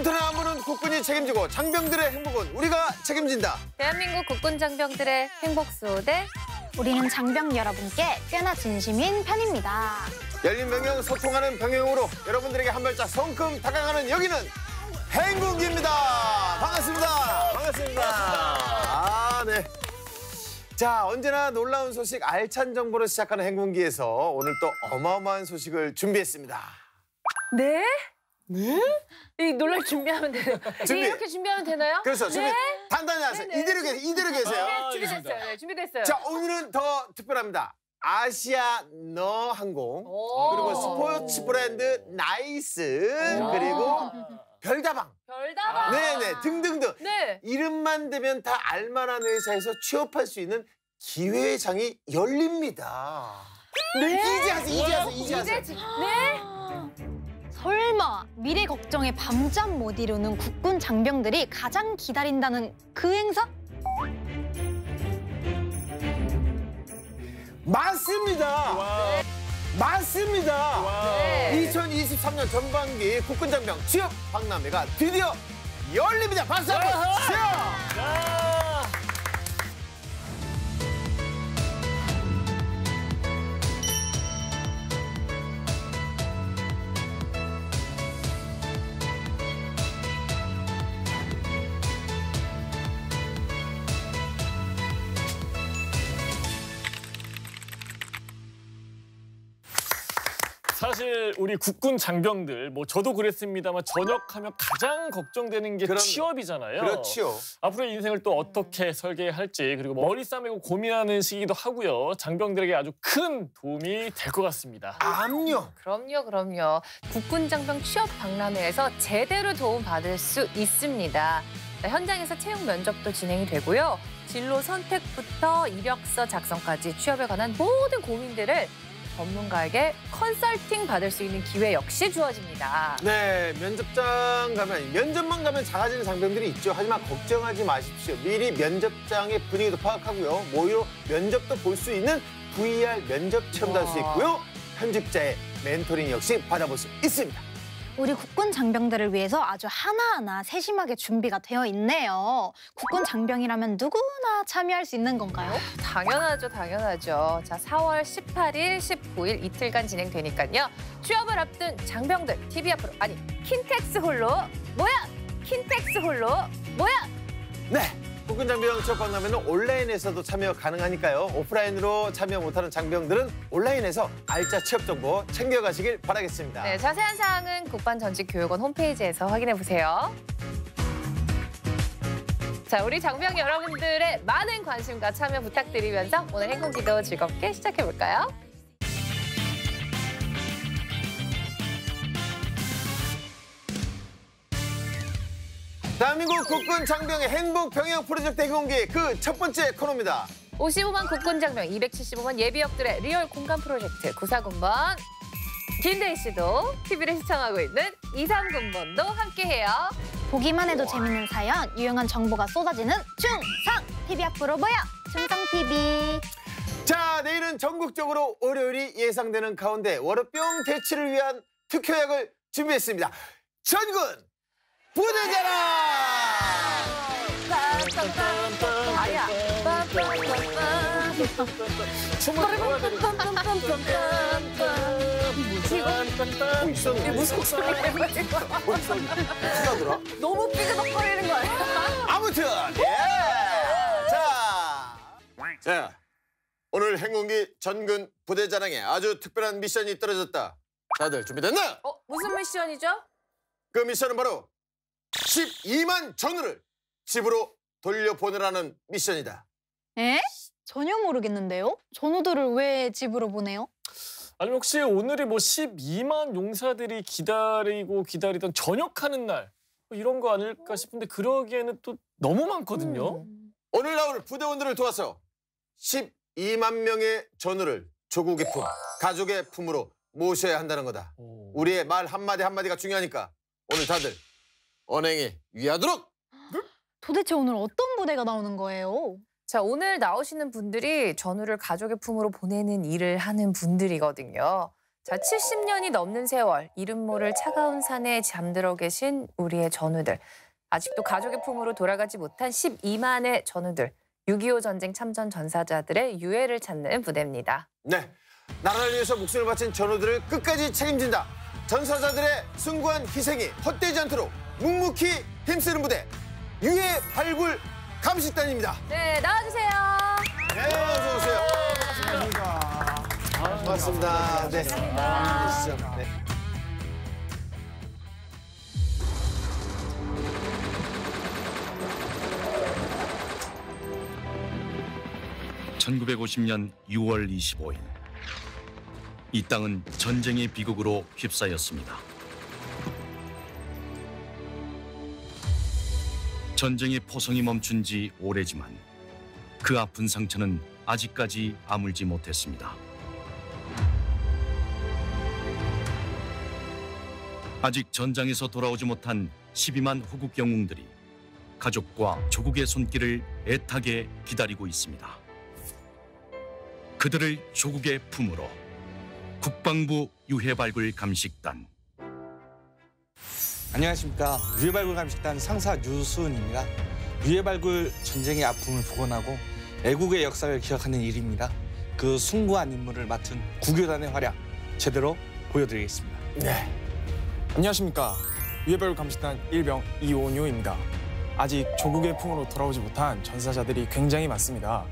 인터넷 안보는 국군이 책임지고 장병들의 행복은 우리가 책임진다. 대한민국 국군 장병들의 행복 수호대. 우리는 장병 여러분께 꽤나 진심인 편입니다. 열린 병영 소통하는 병영으로 여러분들에게 한 발짝 성큼 다가가는 여기는 행군기입니다. 반갑습니다. 반갑습니다. 네. 자, 언제나 놀라운 소식, 알찬 정보로 시작하는 행군기에서 오늘 또 어마어마한 소식을 준비했습니다. 네? 네? 이 놀랄 준비하면 되나요? 이렇게 준비하면 되나요? 그래서 준비 네? 단단히 하세요. 네, 네. 이대로 계세요. 네, 준비됐어요. 네, 준비됐어요. 자, 오늘은 더 특별합니다. 아시아너 항공, 그리고 스포츠 브랜드 나이스, 그리고 별다방. 별다방. 네네, 등등등. 네. 이름만 대면 다 알만한 회사에서 취업할 수 있는 기회장이 열립니다. 네? 이제 하세요. 네? 설마 미래 걱정에 밤잠 못 이루는 국군 장병들이 가장 기다린다는 그 행사? 맞습니다. 맞습니다. 네. 2023년 전반기 국군 장병 취업 박람회가 드디어 열립니다. 박수 한번 주세요. 사실 우리 국군 장병들, 뭐 저도 그랬습니다만 전역하면 가장 걱정되는 게 취업이잖아요. 그렇지요. 앞으로 인생을 또 어떻게 설계할지, 그리고 머리 싸매고 고민하는 시기도 하고요. 장병들에게 아주 큰 도움이 될 것 같습니다. 그럼요. 국군 장병 취업 박람회에서 제대로 도움받을 수 있습니다. 현장에서 채용 면접도 진행이 되고요. 진로 선택부터 이력서 작성까지 취업에 관한 모든 고민들을 전문가에게 컨설팅 받을 수 있는 기회 역시 주어집니다. 네, 면접만 가면 작아지는 장병들이 있죠. 하지만 걱정하지 마십시오. 미리 면접장의 분위기도 파악하고요. 모의로 면접도 볼 수 있는 VR 면접 체험도 할 수 있고요. 현직자의 멘토링 역시 받아볼 수 있습니다. 우리 국군 장병들을 위해서 아주 하나하나 세심하게 준비가 되어 있네요. 국군 장병이라면 누구나 참여할 수 있는 건가요? 당연하죠. 자, 4월 18일, 19일 이틀간 진행되니까요. 취업을 앞둔 장병들 TV 앞으로, 아니 킨텍스 홀로 모여! 네, 국군 장병 취업 박람회는 온라인에서도 참여 가능하니까요. 오프라인으로 참여 못하는 장병들은 온라인에서 알짜 취업 정보 챙겨가시길 바라겠습니다. 네, 자세한 사항은 국방전직교육원 홈페이지에서 확인해보세요. 자, 우리 장병 여러분들의 많은 관심과 참여 부탁드리면서 오늘 행군기도 즐겁게 시작해볼까요? 대한민국 국군 장병의 행복 병영 프로젝트 행군기 그 첫 번째 코너입니다. 55만 국군 장병, 275만 예비역들의 리얼 공감 프로젝트 구사군번. 김대희 씨도 TV를 시청하고 있는 23군번도 함께해요. 보기만 해도 재밌는 사연, 유용한 정보가 쏟아지는 충성! TV 앞으로 모여! 충성TV! 자, 내일은 전국적으로 월요일이 예상되는 가운데 월요병 대치를 위한 특효약을 준비했습니다. 전군 부대자랑! 아니야. 있었는데. 무슨 소리야? 신나더라? 너무 삐그덕거리는 거 아니야? 아무튼 예! 자, 오늘 행군기 전군 부대자랑에 아주 특별한 미션이 떨어졌다. 다들 준비됐나? 무슨 미션이죠? 그 미션은 바로 12만 전우를 집으로 돌려보내라는 미션이다. 에? 전혀 모르겠는데요? 전우들을 왜 집으로 보내요? 아니면 혹시 오늘이 뭐 12만 용사들이 기다리던 전역하는 날, 뭐 이런 거 아닐까 싶은데 그러기에는 또 너무 많거든요. 오늘 나올 부대원들을 도와서 12만 명의 전우를 조국의 품, 가족의 품으로 모셔야 한다는 거다. 우리의 말 한마디 한마디가 중요하니까 오늘 다들 언행에 유의하도록! 도대체 오늘 어떤 부대가 나오는 거예요? 자, 오늘 나오시는 분들이 전우를 가족의 품으로 보내는 일을 하는 분들이거든요. 자, 70년이 넘는 세월, 이름 모를 차가운 산에 잠들어 계신 우리의 전우들. 아직도 가족의 품으로 돌아가지 못한 12만의 전우들. 6.25 전쟁 참전 전사자들의 유해를 찾는 부대입니다. 네, 나라를 위해서 목숨을 바친 전우들을 끝까지 책임진다. 전사자들의 숭고한 희생이 헛되지 않도록 묵묵히 힘쓰는 부대. 유해 발굴 감식단입니다. 네, 나와주세요. 네, 어서 오세요. 반갑습니다. 네. 반갑습니다. 네. 1950년 6월 25일 이 땅은 전쟁의 비극으로 휩싸였습니다. 전쟁의 포성이 멈춘 지 오래지만 그 아픈 상처는 아직까지 아물지 못했습니다. 아직 전장에서 돌아오지 못한 12만 후국 영웅들이 가족과 조국의 손길을 애타게 기다리고 있습니다. 그들을 조국의 품으로 국방부 유해발굴 감식단. 안녕하십니까. 유해발굴 감식단 상사 유수은입니다. 유해발굴 전쟁의 아픔을 복원하고 애국의 역사를 기억하는 일입니다. 그 숭고한 임무를 맡은 구교단의 활약 제대로 보여드리겠습니다. 네. 안녕하십니까. 유해발굴 감식단 1병 이온유입니다. 아직 조국의 품으로 돌아오지 못한 전사자들이 굉장히 많습니다.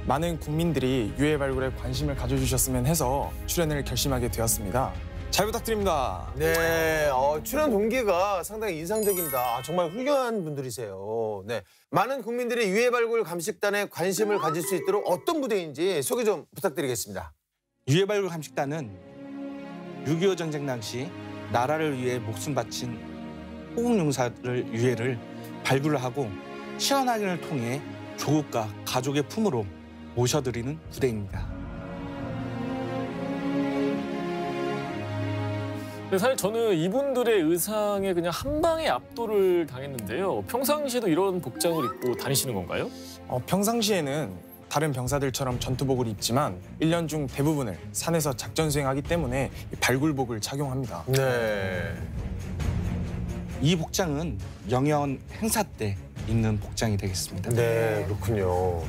많은 국민들이 유해발굴에 관심을 가져주셨으면 해서 출연을 결심하게 되었습니다. 잘 부탁드립니다. 네, 출연 동기가 상당히 인상적입니다. 아, 정말 훌륭한 분들이세요. 네, 많은 국민들이 유해발굴 감식단에 관심을 가질 수 있도록 어떤 부대인지 소개 좀 부탁드리겠습니다. 유해발굴 감식단은 6.25 전쟁 당시 나라를 위해 목숨 바친 호국용사들 유해를 발굴을 하고 신원 확인을 통해 조국과 가족의 품으로 모셔드리는 부대입니다. 사실 저는 이분들의 의상에 그냥 한 방에 압도를 당했는데요. 평상시에도 이런 복장을 입고 다니시는 건가요? 평상시에는 다른 병사들처럼 전투복을 입지만 1년 중 대부분을 산에서 작전 수행하기 때문에 발굴복을 착용합니다. 네. 이 복장은 영현 행사 때 입는 복장이 되겠습니다. 네, 그렇군요.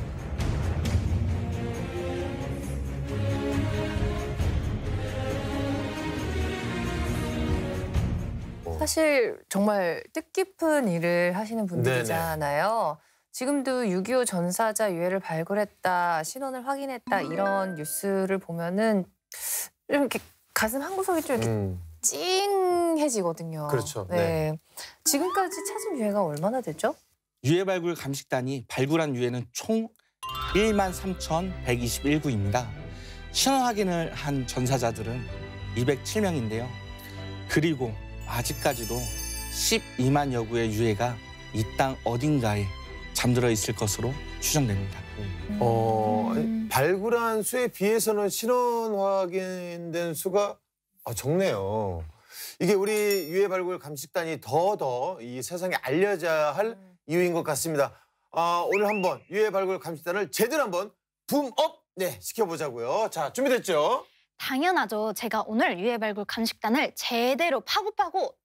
사실 정말 뜻깊은 일을 하시는 분들이잖아요. 지금도 6.25 전사자 유해를 발굴했다, 신원을 확인했다 이런 뉴스를 보면은 좀 이렇게 가슴 한 구석이 좀 이렇게 찡해지거든요. 그렇죠. 네. 지금까지 찾은 유해가 얼마나 되죠? 유해발굴 감식단이 발굴한 유해는 총 13,121구입니다. 신원 확인을 한 전사자들은 207명인데요. 그리고 아직까지도 12만여 구의 유해가 이 땅 어딘가에 잠들어 있을 것으로 추정됩니다. 발굴한 수에 비해서는 신원 확인된 수가 적네요. 이게 우리 유해발굴 감식단이 더 이 세상에 알려져야 할 이유인 것 같습니다. 오늘 한번 유해발굴 감식단을 제대로 한번 붐업 시켜보자고요. 자, 준비됐죠? 당연하죠. 제가 오늘 유해발굴 감식단을 제대로 파고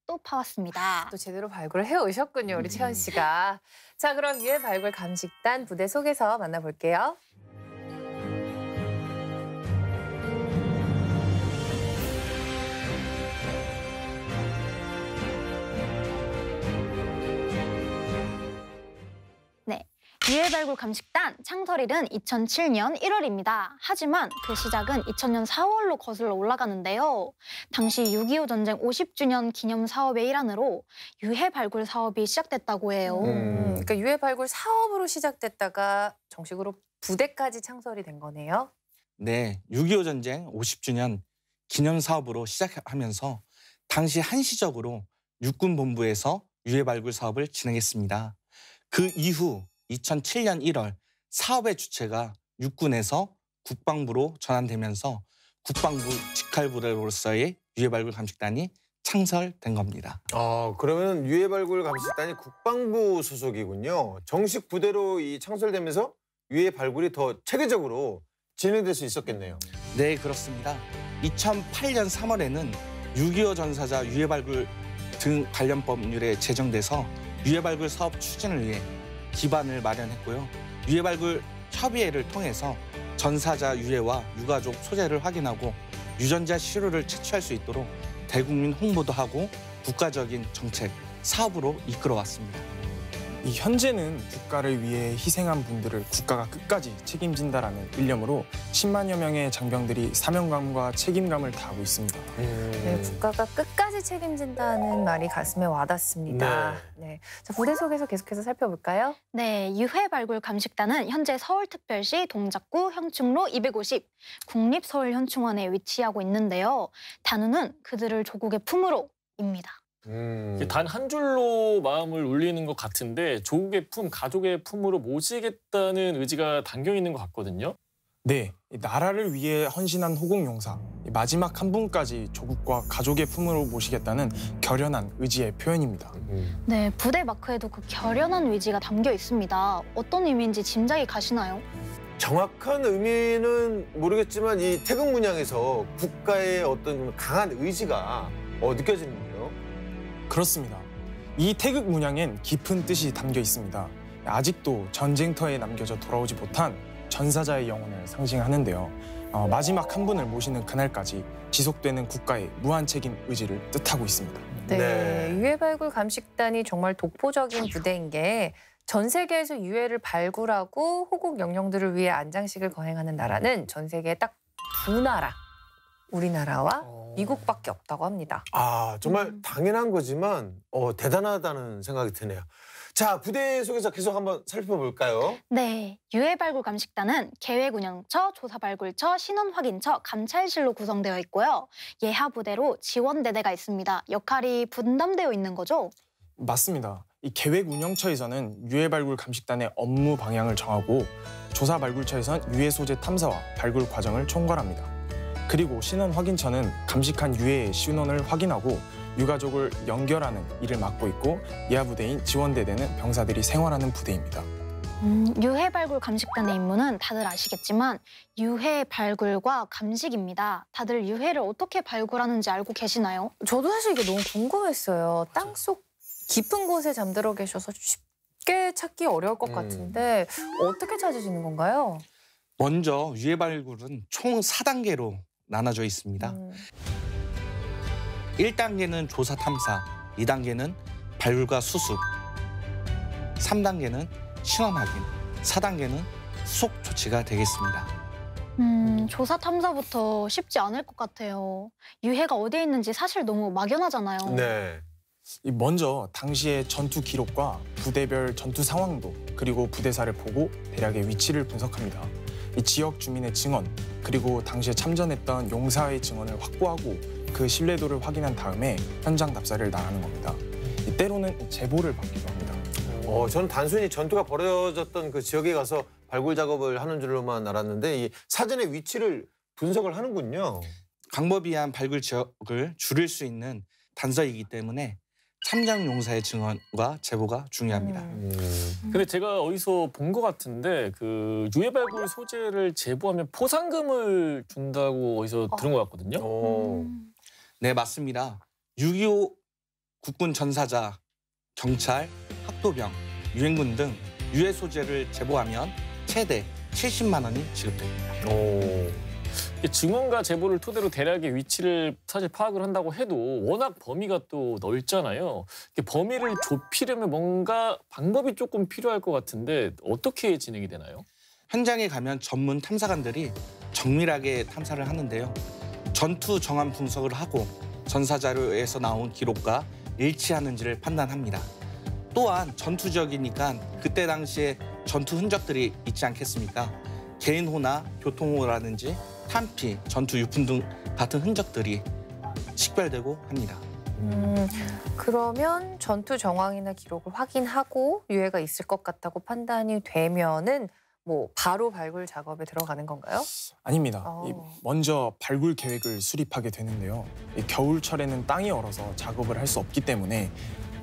또 파왔습니다. 또 제대로 발굴을 해오셨군요, 우리 채연 씨가. 자, 그럼 유해발굴 감식단 부대 속에서 만나볼게요. 유해발굴 감식단 창설일은 2007년 1월입니다. 하지만 그 시작은 2000년 4월로 거슬러 올라가는데요. 당시 6.25 전쟁 50주년 기념 사업의 일환으로 유해발굴 사업이 시작됐다고 해요. 그러니까 유해발굴 사업으로 시작됐다가 정식으로 부대까지 창설이 된 거네요. 네, 6.25 전쟁 50주년 기념 사업으로 시작하면서 당시 한시적으로 육군본부에서 유해발굴 사업을 진행했습니다. 그 이후 2007년 1월 사업의 주체가 육군에서 국방부로 전환되면서 국방부 직할부대로서의 유해발굴 감식단이 창설된 겁니다. 그러면 유해발굴 감식단이 국방부 소속이군요. 정식 부대로 이 창설되면서 유해발굴이 더 체계적으로 진행될 수 있었겠네요. 네, 그렇습니다. 2008년 3월에는 6.25 전사자 유해 발굴 등 관련 법률에 제정돼서 유해 발굴 사업 추진을 위해 기반을 마련했고요. 유해 발굴 협의회를 통해서 전사자 유해와 유가족 소재를 확인하고 유전자 시료를 채취할 수 있도록 대국민 홍보도 하고 국가적인 정책, 사업으로 이끌어왔습니다. 이 현재는 국가를 위해 희생한 분들을 국가가 끝까지 책임진다라는 일념으로 10만여 명의 장병들이 사명감과 책임감을 다하고 있습니다. 네, 국가가 끝까지 책임진다는 말이 가슴에 와닿습니다. 네. 자, 부대 속에서 계속해서 살펴볼까요? 네, 유해 발굴 감식단은 현재 서울특별시 동작구 현충로 250 국립서울현충원에 위치하고 있는데요. 단어는 그들을 조국의 품으로입니다. 단 한 줄로 마음을 울리는 것 같은데 조국의 품, 가족의 품으로 모시겠다는 의지가 담겨 있는 것 같거든요. 네, 나라를 위해 헌신한 호국용사, 마지막 한 분까지 조국과 가족의 품으로 모시겠다는 결연한 의지의 표현입니다. 네, 부대 마크에도 그 결연한 의지가 담겨 있습니다. 어떤 의미인지 짐작이 가시나요? 정확한 의미는 모르겠지만 이 태극 문양에서 국가의 어떤 강한 의지가 느껴지는데요. 그렇습니다. 이 태극 문양엔 깊은 뜻이 담겨 있습니다. 아직도 전쟁터에 남겨져 돌아오지 못한 전사자의 영혼을 상징하는데요. 마지막 한 분을 모시는 그날까지 지속되는 국가의 무한 책임 의지를 뜻하고 있습니다. 네, 유해 발굴 감식단이 정말 독보적인 부대인 게 전 세계에서 유해를 발굴하고 호국 영령들을 위해 안장식을 거행하는 나라는 전 세계에 딱 두 나라, 우리나라와 미국밖에 없다고 합니다. 아, 정말 당연한 거지만 대단하다는 생각이 드네요. 자, 부대 속에서 계속 한번 살펴볼까요? 네, 유해 발굴 감식단은 계획운영처, 조사발굴처, 신원확인처, 감찰실로 구성되어 있고요. 예하 부대로 지원대대가 있습니다. 역할이 분담되어 있는 거죠? 맞습니다. 이 계획운영처에서는 유해 발굴 감식단의 업무 방향을 정하고 조사발굴처에선 유해 소재 탐사와 발굴 과정을 총괄합니다. 그리고 신원확인처는 감식한 유해의 신원을 확인하고 유가족을 연결하는 일을 맡고 있고 예하 부대인 지원대대는 병사들이 생활하는 부대입니다. 유해 발굴 감식단의 임무는 다들 아시겠지만 유해 발굴과 감식입니다. 다들 유해를 어떻게 발굴하는지 알고 계시나요? 저도 사실 이게 너무 궁금했어요. 땅속 깊은 곳에 잠들어 계셔서 쉽게 찾기 어려울 것 같은데 어떻게 찾으시는 건가요? 먼저 유해 발굴은 총 4단계로 나눠져 있습니다. 1단계는 조사 탐사, 2단계는 발굴과 수습, 3단계는 신원 확인, 4단계는 후속 조치가 되겠습니다. 조사 탐사부터 쉽지 않을 것 같아요. 유해가 어디에 있는지 사실 너무 막연하잖아요. 네. 먼저 당시의 전투 기록과 부대별 전투 상황도 그리고 부대사를 보고 대략의 위치를 분석합니다. 이 지역 주민의 증언 그리고 당시에 참전했던 용사의 증언을 확보하고 그 신뢰도를 확인한 다음에 현장 답사를 나가는 겁니다. 때로는 제보를 받기도 합니다. 저는 단순히 전투가 벌어졌던 그 지역에 가서 발굴 작업을 하는 줄로만 알았는데 이 사전의 위치를 분석을 하는군요. 광범위한 발굴 지역을 줄일 수 있는 단서이기 때문에 참전 용사의 증언과 제보가 중요합니다. 근데 제가 어디서 본 것 같은데 그 유해 발굴 소재를 제보하면 포상금을 준다고 어디서 들은 것 같거든요. 네, 맞습니다. 6.25 국군 전사자, 경찰, 학도병, 유엔군 등 유해 소재를 제보하면 최대 70만 원이 지급됩니다. 증언과 제보를 토대로 대략의 위치를 사실 파악을 한다고 해도 워낙 범위가 또 넓잖아요. 범위를 좁히려면 뭔가 방법이 조금 필요할 것 같은데 어떻게 진행이 되나요? 현장에 가면 전문 탐사관들이 정밀하게 탐사를 하는데요. 전투 정황 분석을 하고 전사 자료에서 나온 기록과 일치하는지를 판단합니다. 또한 전투 지역이니까 그때 당시에 전투 흔적들이 있지 않겠습니까? 개인호나 교통호라든지 탄피, 전투 유품 등 같은 흔적들이 식별되고 합니다. 그러면 전투 정황이나 기록을 확인하고 유해가 있을 것 같다고 판단이 되면은 뭐 바로 발굴 작업에 들어가는 건가요? 아닙니다. 먼저 발굴 계획을 수립하게 되는데요. 겨울철에는 땅이 얼어서 작업을 할 수 없기 때문에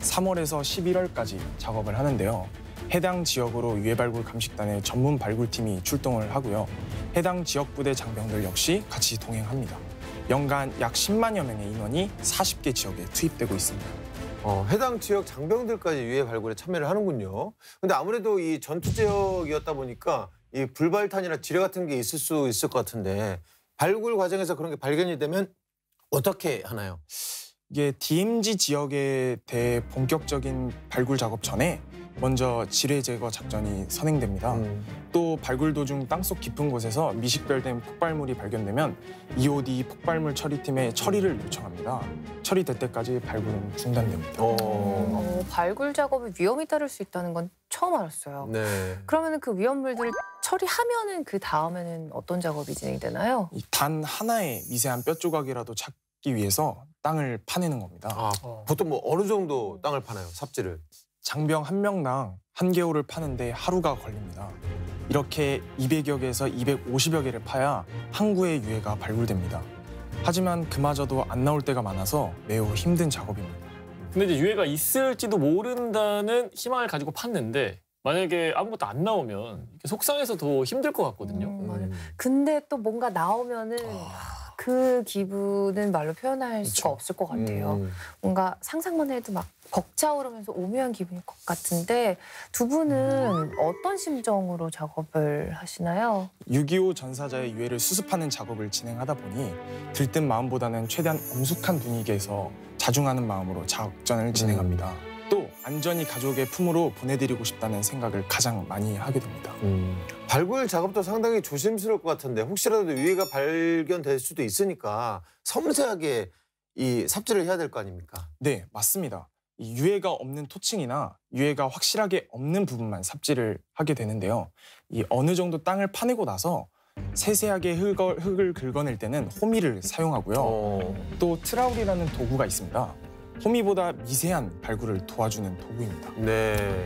3월에서 11월까지 작업을 하는데요. 해당 지역으로 유해 발굴 감식단의 전문 발굴팀이 출동을 하고요. 해당 지역 부대 장병들 역시 같이 동행합니다. 연간 약 10만여 명의 인원이 40개 지역에 투입되고 있습니다. 해당 지역 장병들까지 유해 발굴에 참여를 하는군요. 근데 아무래도 이 전투 지역이었다 보니까 이 불발탄이나 지뢰 같은 게 있을 수 있을 것 같은데 발굴 과정에서 그런 게 발견이 되면 어떻게 하나요? 이게 DMZ 지역에 대해 본격적인 발굴 작업 전에 먼저 지뢰 제거 작전이 선행됩니다. 또 발굴 도중 땅속 깊은 곳에서 미식별된 폭발물이 발견되면 EOD 폭발물 처리팀에 처리를 요청합니다. 처리될 때까지 발굴은 중단됩니다. 발굴 작업에 위험이 따를 수 있다는 건 처음 알았어요. 네. 그러면 그 위험물들을 처리하면은 그 다음에는 어떤 작업이 진행되나요? 단 하나의 미세한 뼈 조각이라도 찾기 위해서 땅을 파내는 겁니다. 보통 뭐 어느 정도 땅을 파나요? 삽질을? 장병 한 명당 한 개월을 파는데 하루가 걸립니다. 이렇게 200여 개에서 250여 개를 파야 한 구의 유해가 발굴됩니다. 하지만 그마저도 안 나올 때가 많아서 매우 힘든 작업입니다. 근데 이제 유해가 있을지도 모른다는 희망을 가지고 팠는데 만약에 아무것도 안 나오면 속상해서 더 힘들 것 같거든요. 맞아요. 근데 또 뭔가 나오면은 그 기분은 말로 표현할 수가 없을 것 같아요. 뭔가 상상만 해도 막 벅차오르면서 오묘한 기분일 것 같은데 두 분은 어떤 심정으로 작업을 하시나요? 6.25 전사자의 유해를 수습하는 작업을 진행하다 보니 들뜬 마음보다는 최대한 엄숙한 분위기에서 자중하는 마음으로 작전을 진행합니다. 또 안전히 가족의 품으로 보내드리고 싶다는 생각을 가장 많이 하게 됩니다. 발굴 작업도 상당히 조심스러울 것 같은데 혹시라도 유해가 발견될 수도 있으니까 섬세하게 이 삽질을 해야 될 거 아닙니까? 네, 맞습니다. 이 유해가 없는 토층이나 유해가 확실하게 없는 부분만 삽질을 하게 되는데요. 이 어느 정도 땅을 파내고 나서 세세하게 흙을 긁어낼 때는 호미를 사용하고요. 또 트라울이라는 도구가 있습니다. 호미보다 미세한 발굴을 도와주는 도구입니다. 네.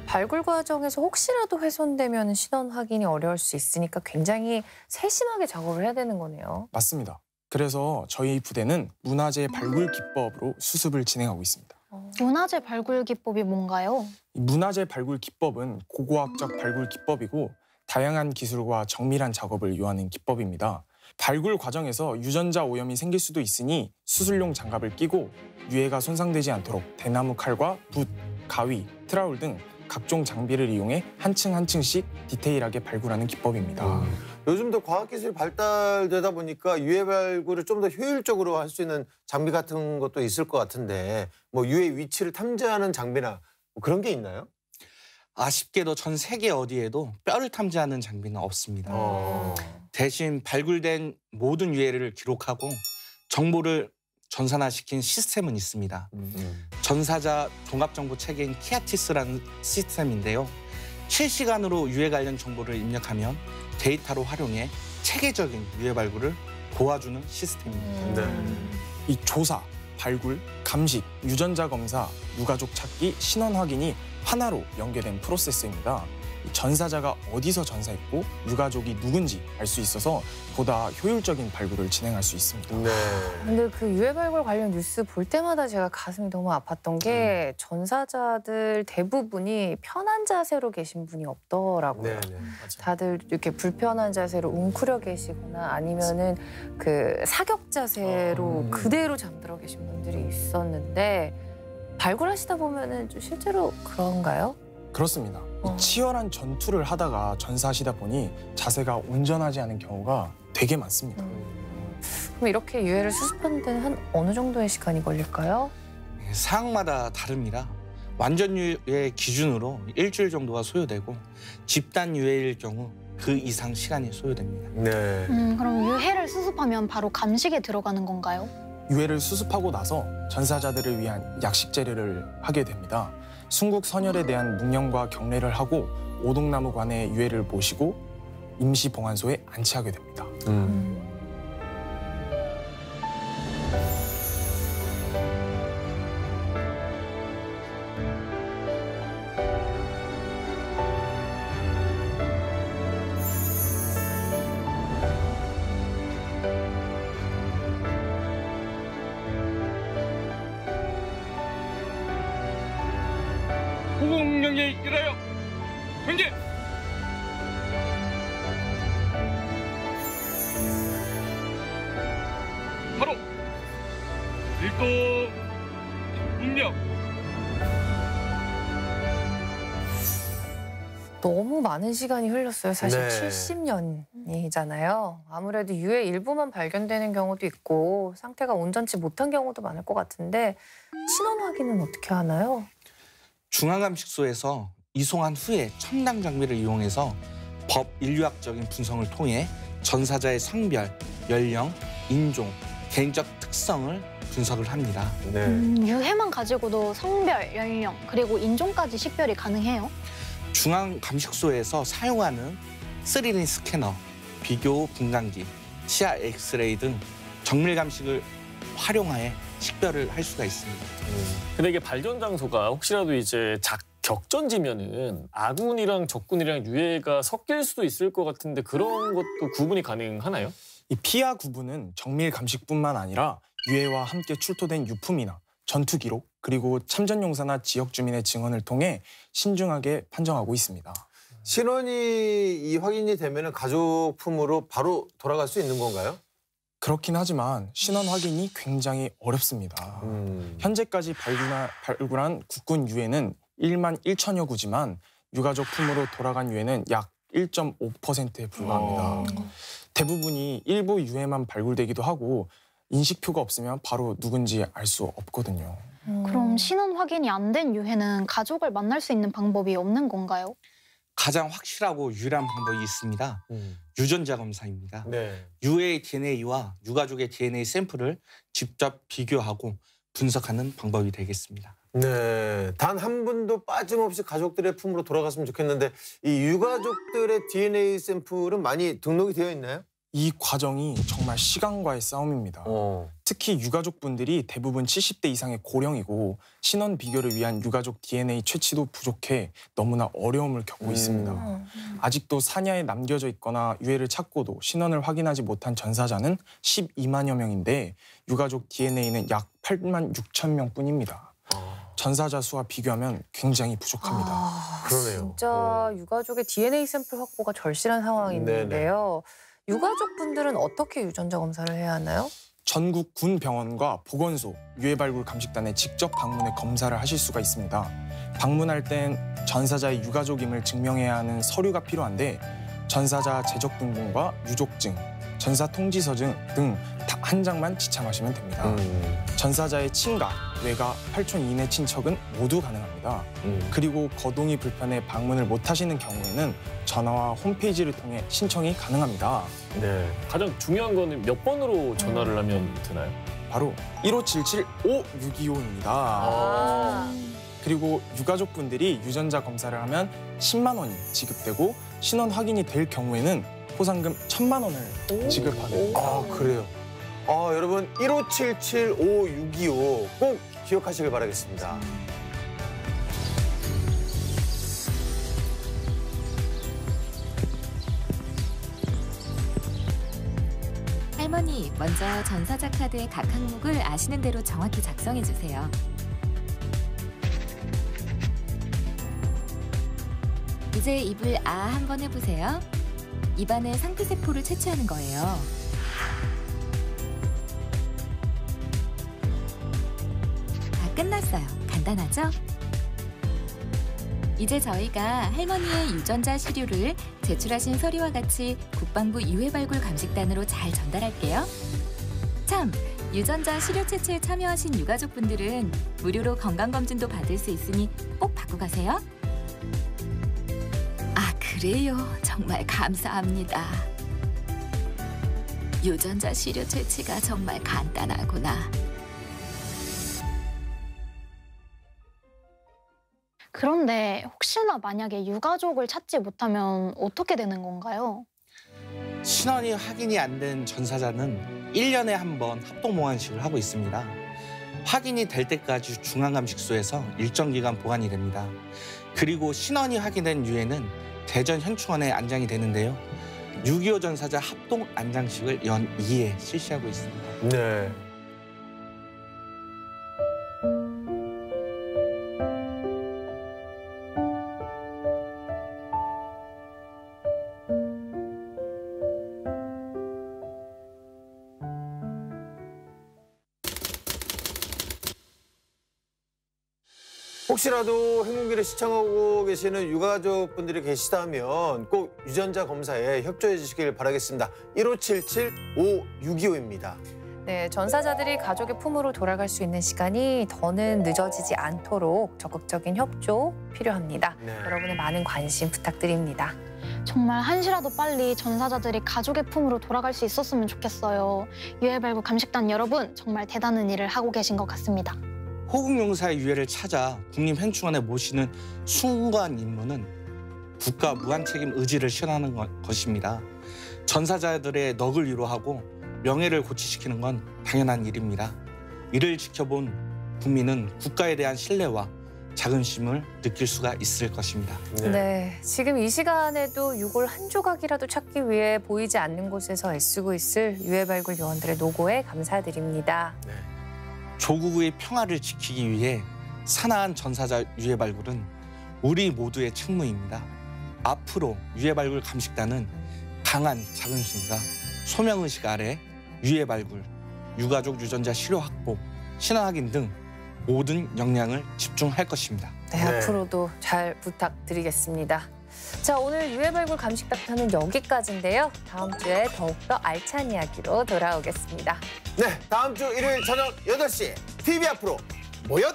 발굴 과정에서 혹시라도 훼손되면 신원 확인이 어려울 수 있으니까 굉장히 세심하게 작업을 해야 되는 거네요. 맞습니다. 그래서 저희 부대는 문화재 발굴 기법으로 수습을 진행하고 있습니다. 문화재 발굴 기법이 뭔가요? 이 문화재 발굴 기법은 고고학적 발굴 기법이고 다양한 기술과 정밀한 작업을 요하는 기법입니다. 발굴 과정에서 유전자 오염이 생길 수도 있으니 수술용 장갑을 끼고 유해가 손상되지 않도록 대나무 칼과 붓, 가위, 트라울 등 각종 장비를 이용해 한 층 한 층씩 디테일하게 발굴하는 기법입니다. 요즘도 과학기술이 발달되다 보니까 유해 발굴을 좀 더 효율적으로 할 수 있는 장비 같은 것도 있을 것 같은데 뭐 유해 위치를 탐지하는 장비나 뭐 그런 게 있나요? 아쉽게도 전 세계 어디에도 뼈를 탐지하는 장비는 없습니다. 대신 발굴된 모든 유해를 기록하고 정보를 전산화시킨 시스템은 있습니다. 전사자 종합정보 체계인 키아티스라는 시스템인데요. 실시간으로 유해 관련 정보를 입력하면 데이터로 활용해 체계적인 유해 발굴을 도와주는 시스템입니다. 이 조사, 발굴, 감식, 유전자 검사, 유가족 찾기, 신원 확인이 하나로 연계된 프로세스입니다. 전사자가 어디서 전사했고 유가족이 누군지 알 수 있어서 보다 효율적인 발굴을 진행할 수 있습니다. 네. 근데 그 유해 발굴 관련 뉴스 볼 때마다 제가 가슴이 너무 아팠던 게 전사자들 대부분이 편한 자세로 계신 분이 없더라고요. 네. 다들 이렇게 불편한 자세로 웅크려 계시거나 아니면은 그 사격 자세로 그대로 잠들어 계신 분들이 있었는데 발굴하시다 보면은 좀 실제로 그런가요? 그렇습니다. 이 치열한 전투를 하다가 전사하시다 보니 자세가 온전하지 않은 경우가 되게 많습니다. 그럼 이렇게 유해를 수습하는 데는 한 어느 정도의 시간이 걸릴까요? 사항마다 다릅니다. 완전 유해 기준으로 일주일 정도가 소요되고 집단 유해일 경우 그 이상 시간이 소요됩니다. 네. 그럼 유해를 수습하면 바로 감식에 들어가는 건가요? 유해를 수습하고 나서 전사자들을 위한 약식 재래를 하게 됩니다. 순국 선열에 대한 묵념과 경례를 하고 오동나무관에 유해를 모시고 임시 봉안소에 안치하게 됩니다. 후공명령에 일하여 경계! 합동 운명. 너무 많은 시간이 흘렀어요. 사실 네. 70년이잖아요. 아무래도 유해 일부만 발견되는 경우도 있고 상태가 온전치 못한 경우도 많을 것 같은데 신원 확인은 어떻게 하나요? 중앙감식소에서 이송한 후에 첨단 장비를 이용해서 법 인류학적인 분석을 통해 전사자의 성별, 연령, 인종, 개인적 특성을 분석을 합니다. 네. 유해만 가지고도 성별, 연령, 그리고 인종까지 식별이 가능해요? 중앙감식소에서 사용하는 3D 스캐너, 비교 분광기, 치아 엑스레이 등 정밀 감식을 활용하여 식별을 할 수가 있습니다. 근데 이게 발견 장소가 혹시라도 이제 격전지면은 아군이랑 적군이랑 유해가 섞일 수도 있을 것 같은데 그런 것도 구분이 가능하나요? 이 피하 구분은 정밀 감식뿐만 아니라 유해와 함께 출토된 유품이나 전투 기록 그리고 참전 용사나 지역 주민의 증언을 통해 신중하게 판정하고 있습니다. 신원이 확인이 되면 가족품으로 바로 돌아갈 수 있는 건가요? 그렇긴 하지만 신원 확인이 굉장히 어렵습니다. 현재까지 발굴한 국군 유해는 1만 1천여 구지만 유가족 품으로 돌아간 유해는 약 1.5%에 불과합니다. 대부분이 일부 유해만 발굴되기도 하고 인식표가 없으면 바로 누군지 알 수 없거든요. 그럼 신원 확인이 안 된 유해는 가족을 만날 수 있는 방법이 없는 건가요? 가장 확실하고 유일한 방법이 있습니다. 유전자 검사입니다. 네. 유해의 DNA와 유가족의 DNA 샘플을 직접 비교하고 분석하는 방법이 되겠습니다. 네. 단 한 분도 빠짐없이 가족들의 품으로 돌아갔으면 좋겠는데 이 유가족들의 DNA 샘플은 많이 등록이 되어 있나요? 이 과정이 정말 시간과의 싸움입니다. 특히 유가족분들이 대부분 70대 이상의 고령이고 신원 비교를 위한 유가족 DNA 채취도 부족해 너무나 어려움을 겪고 있습니다. 아직도 사냐에 남겨져 있거나 유해를 찾고도 신원을 확인하지 못한 전사자는 12만여 명인데 유가족 DNA는 약 8만 6천 명뿐입니다. 전사자 수와 비교하면 굉장히 부족합니다. 그러네요. 진짜 유가족의 DNA 샘플 확보가 절실한 상황인데요. 유가족분들은 어떻게 유전자 검사를 해야 하나요? 전국 군 병원과 보건소, 유해발굴 감식단에 직접 방문해 검사를 하실 수가 있습니다. 방문할 땐 전사자의 유가족임을 증명해야 하는 서류가 필요한데 전사자 재적 등본과 유족증, 전사 통지서 등 한 장만 지참하시면 됩니다. 전사자의 친가, 외가, 팔촌 이내 친척은 모두 가능합니다. 그리고 거동이 불편해 방문을 못 하시는 경우에는 전화와 홈페이지를 통해 신청이 가능합니다. 네. 가장 중요한 거는 몇 번으로 전화를 하면 되나요? 바로 1577-5625입니다. 그리고 유가족분들이 유전자 검사를 하면 10만 원이 지급되고 신원 확인이 될 경우에는 포상금 1,000만 원을 지급하는 아, 그래요. 여러분 1577-5625 꼭 기억하시길 바라겠습니다. 할머니, 먼저 전사자 카드의 각 항목을 아시는 대로 정확히 작성해 주세요. 이제 입을 아 한번 해보세요. 입안에 상피세포를 채취하는 거예요. 다 끝났어요. 간단하죠? 이제 저희가 할머니의 유전자 시료를 제출하신 서류와 같이 국방부 유해발굴 감식단으로 잘 전달할게요. 참! 유전자 시료 채취에 참여하신 유가족분들은 무료로 건강검진도 받을 수 있으니 꼭 받고 가세요. 아, 그래요. 정말 감사합니다. 유전자 시료 채취가 정말 간단하구나. 그런데 혹시나 만약에 유가족을 찾지 못하면 어떻게 되는 건가요? 신원이 확인이 안 된 전사자는 1년에 한 번 합동봉환식을 하고 있습니다. 확인이 될 때까지 중앙감식소에서 일정 기간 보관이 됩니다. 그리고 신원이 확인된 유해는 대전 현충원에 안장이 되는데요. 6.25 전사자 합동 안장식을 연 2회 실시하고 있습니다. 네. 혹시라도 행운기를 시청하고 계시는 유가족분들이 계시다면 꼭 유전자 검사에 협조해 주시길 바라겠습니다. 1577-5625입니다. 네, 전사자들이 가족의 품으로 돌아갈 수 있는 시간이 더는 늦어지지 않도록 적극적인 협조 필요합니다. 네. 여러분의 많은 관심 부탁드립니다. 정말 한시라도 빨리 전사자들이 가족의 품으로 돌아갈 수 있었으면 좋겠어요. 유해발굴 감식단 여러분, 정말 대단한 일을 하고 계신 것 같습니다. 호국용사의 유해를 찾아 국립현충원에 모시는 숭고한 임무는 국가 무한책임 의지를 실현하는 것입니다. 전사자들의 넋을 위로하고 명예를 고취시키는 건 당연한 일입니다. 이를 지켜본 국민은 국가에 대한 신뢰와 자긍심을 느낄 수가 있을 것입니다. 네, 지금 이 시간에도 유골 한 조각이라도 찾기 위해 보이지 않는 곳에서 애쓰고 있을 유해발굴 요원들의 노고에 감사드립니다. 네. 조국의 평화를 지키기 위해 산화한 전사자 유해발굴은 우리 모두의 책무입니다. 앞으로 유해발굴 감식단은 강한 자긍심과 소명의식 아래 유해발굴, 유가족 유전자 시료 확보, 신원 확인 등 모든 역량을 집중할 것입니다. 네, 앞으로도 잘 부탁드리겠습니다. 자, 오늘 유해발굴 감식단은 여기까지인데요. 다음 주에 더욱더 알찬 이야기로 돌아오겠습니다. 네, 다음 주 일요일 저녁 8시 TV 앞으로 모였!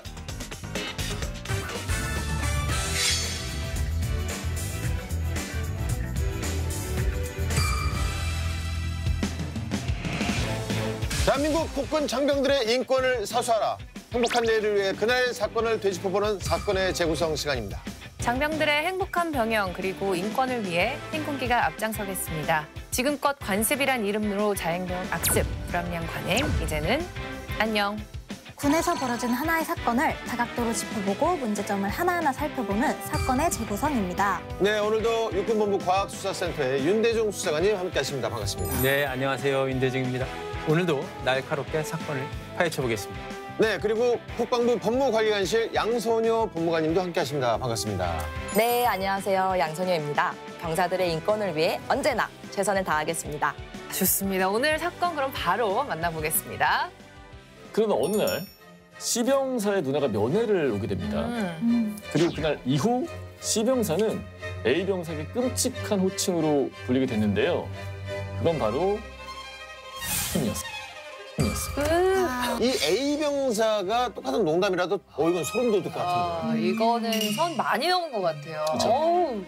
대한민국 국군 장병들의 인권을 사수하라. 행복한 내일을 위해 그날의 사건을 되짚어보는 사건의 재구성 시간입니다. 장병들의 행복한 병영 그리고 인권을 위해 행군기가 앞장서겠습니다. 지금껏 관습이란 이름으로 자행되어온 악습, 불합리한 관행, 이제는 안녕. 군에서 벌어진 하나의 사건을 다각도로 짚어보고 문제점을 하나하나 살펴보는 사건의 재구성입니다. 네, 오늘도 육군본부 과학수사센터의 윤대중 수사관님 함께하십니다. 반갑습니다. 네, 안녕하세요. 윤대중입니다. 오늘도 날카롭게 사건을 파헤쳐보겠습니다. 네, 그리고 국방부 법무관리관실 양선효 법무관님도 함께하십니다. 반갑습니다. 네, 안녕하세요. 양선효입니다. 병사들의 인권을 위해 언제나 최선을 다하겠습니다. 좋습니다. 오늘 사건 그럼 바로 만나보겠습니다. 그러나 어느 날 C병사의 누나가 면회를 오게 됩니다. 그리고 그날 이후 C병사는 A병사에게 끔찍한 호칭으로 불리게 됐는데요. 그건 바로 힘이었습니다. 이 A병사가 똑같은 농담이라도 이건 소름 돋을 것 같은데. 이거는 선 많이 넘은 것 같아요. 어우.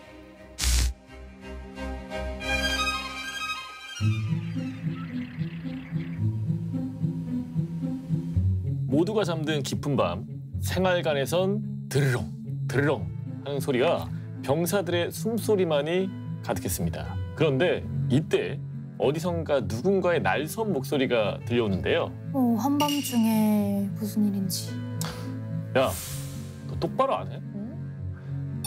모두가 잠든 깊은 밤 생활관에선 드르렁 드르렁 하는 소리와 병사들의 숨소리만이 가득했습니다. 그런데 이때 어디선가 누군가의 날선 목소리가 들려오는데요. 한밤중에 무슨 일인지. 야, 너 똑바로 안 해?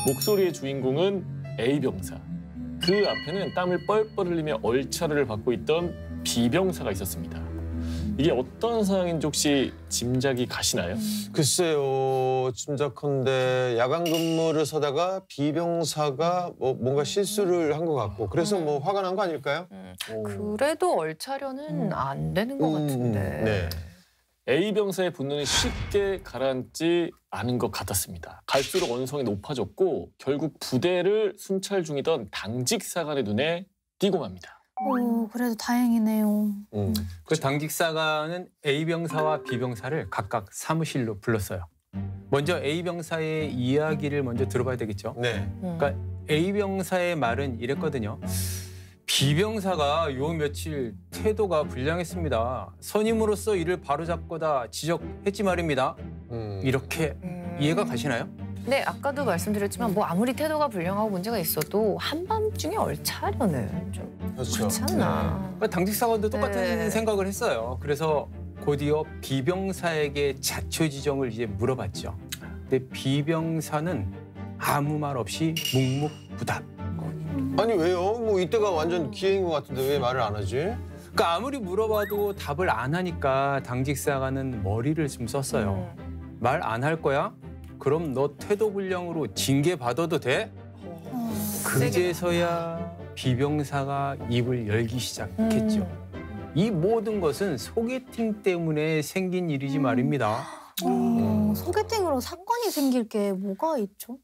목소리의 주인공은 A병사. 그 앞에는 땀을 뻘뻘 흘리며 얼차려를 받고 있던 B병사가 있었습니다. 이게 어떤 상황인지 혹시 짐작이 가시나요? 글쎄요, 짐작컨대 야간 근무를 서다가 B병사가 뭔가 실수를 한 것 같고 그래서 화가 난 거 아닐까요? 그래도 얼차려는 안 되는 것 같은데. 네. A병사의 분노는 쉽게 가라앉지 않은 것 같았습니다. 갈수록 언성이 높아졌고 결국 부대를 순찰 중이던 당직 사관의 눈에 띄고 맙니다. 그래도 다행이네요. 그 당직 사관은 A병사와 B병사를 각각 사무실로 불렀어요. 먼저 A병사의 이야기를 먼저 들어봐야 되겠죠. 네. 그러니까 A병사의 말은 이랬거든요. B병사가 요 며칠 태도가 불량했습니다. 선임으로서 이를 바로잡고다 지적했지 말입니다. 이렇게 이해가 가시나요? 네, 아까도 말씀드렸지만 아무리 태도가 불량하고 문제가 있어도 한밤중에 얼차려는 좀 그렇지 않나. 그러니까 당직 사관도 똑같은 네. 생각을 했어요. 그래서 곧이어 B병사에게 자초지종을 이제 물어봤죠. 근데 B병사는 아무 말 없이 묵묵부답. 아니 왜요? 이때가 완전 기회인 것 같은데 왜 말을 안 하지? 그러니까 아무리 물어봐도 답을 안 하니까 당직 사관은 머리를 좀 썼어요. 말 안 할 거야? 그럼 너 태도 불량으로 징계 받아도 돼? 그제서야 B병사가 입을 열기 시작했죠. 이 모든 것은 소개팅 때문에 생긴 일이지 말입니다. 소개팅으로 사건이 생길 게 뭐가 있죠?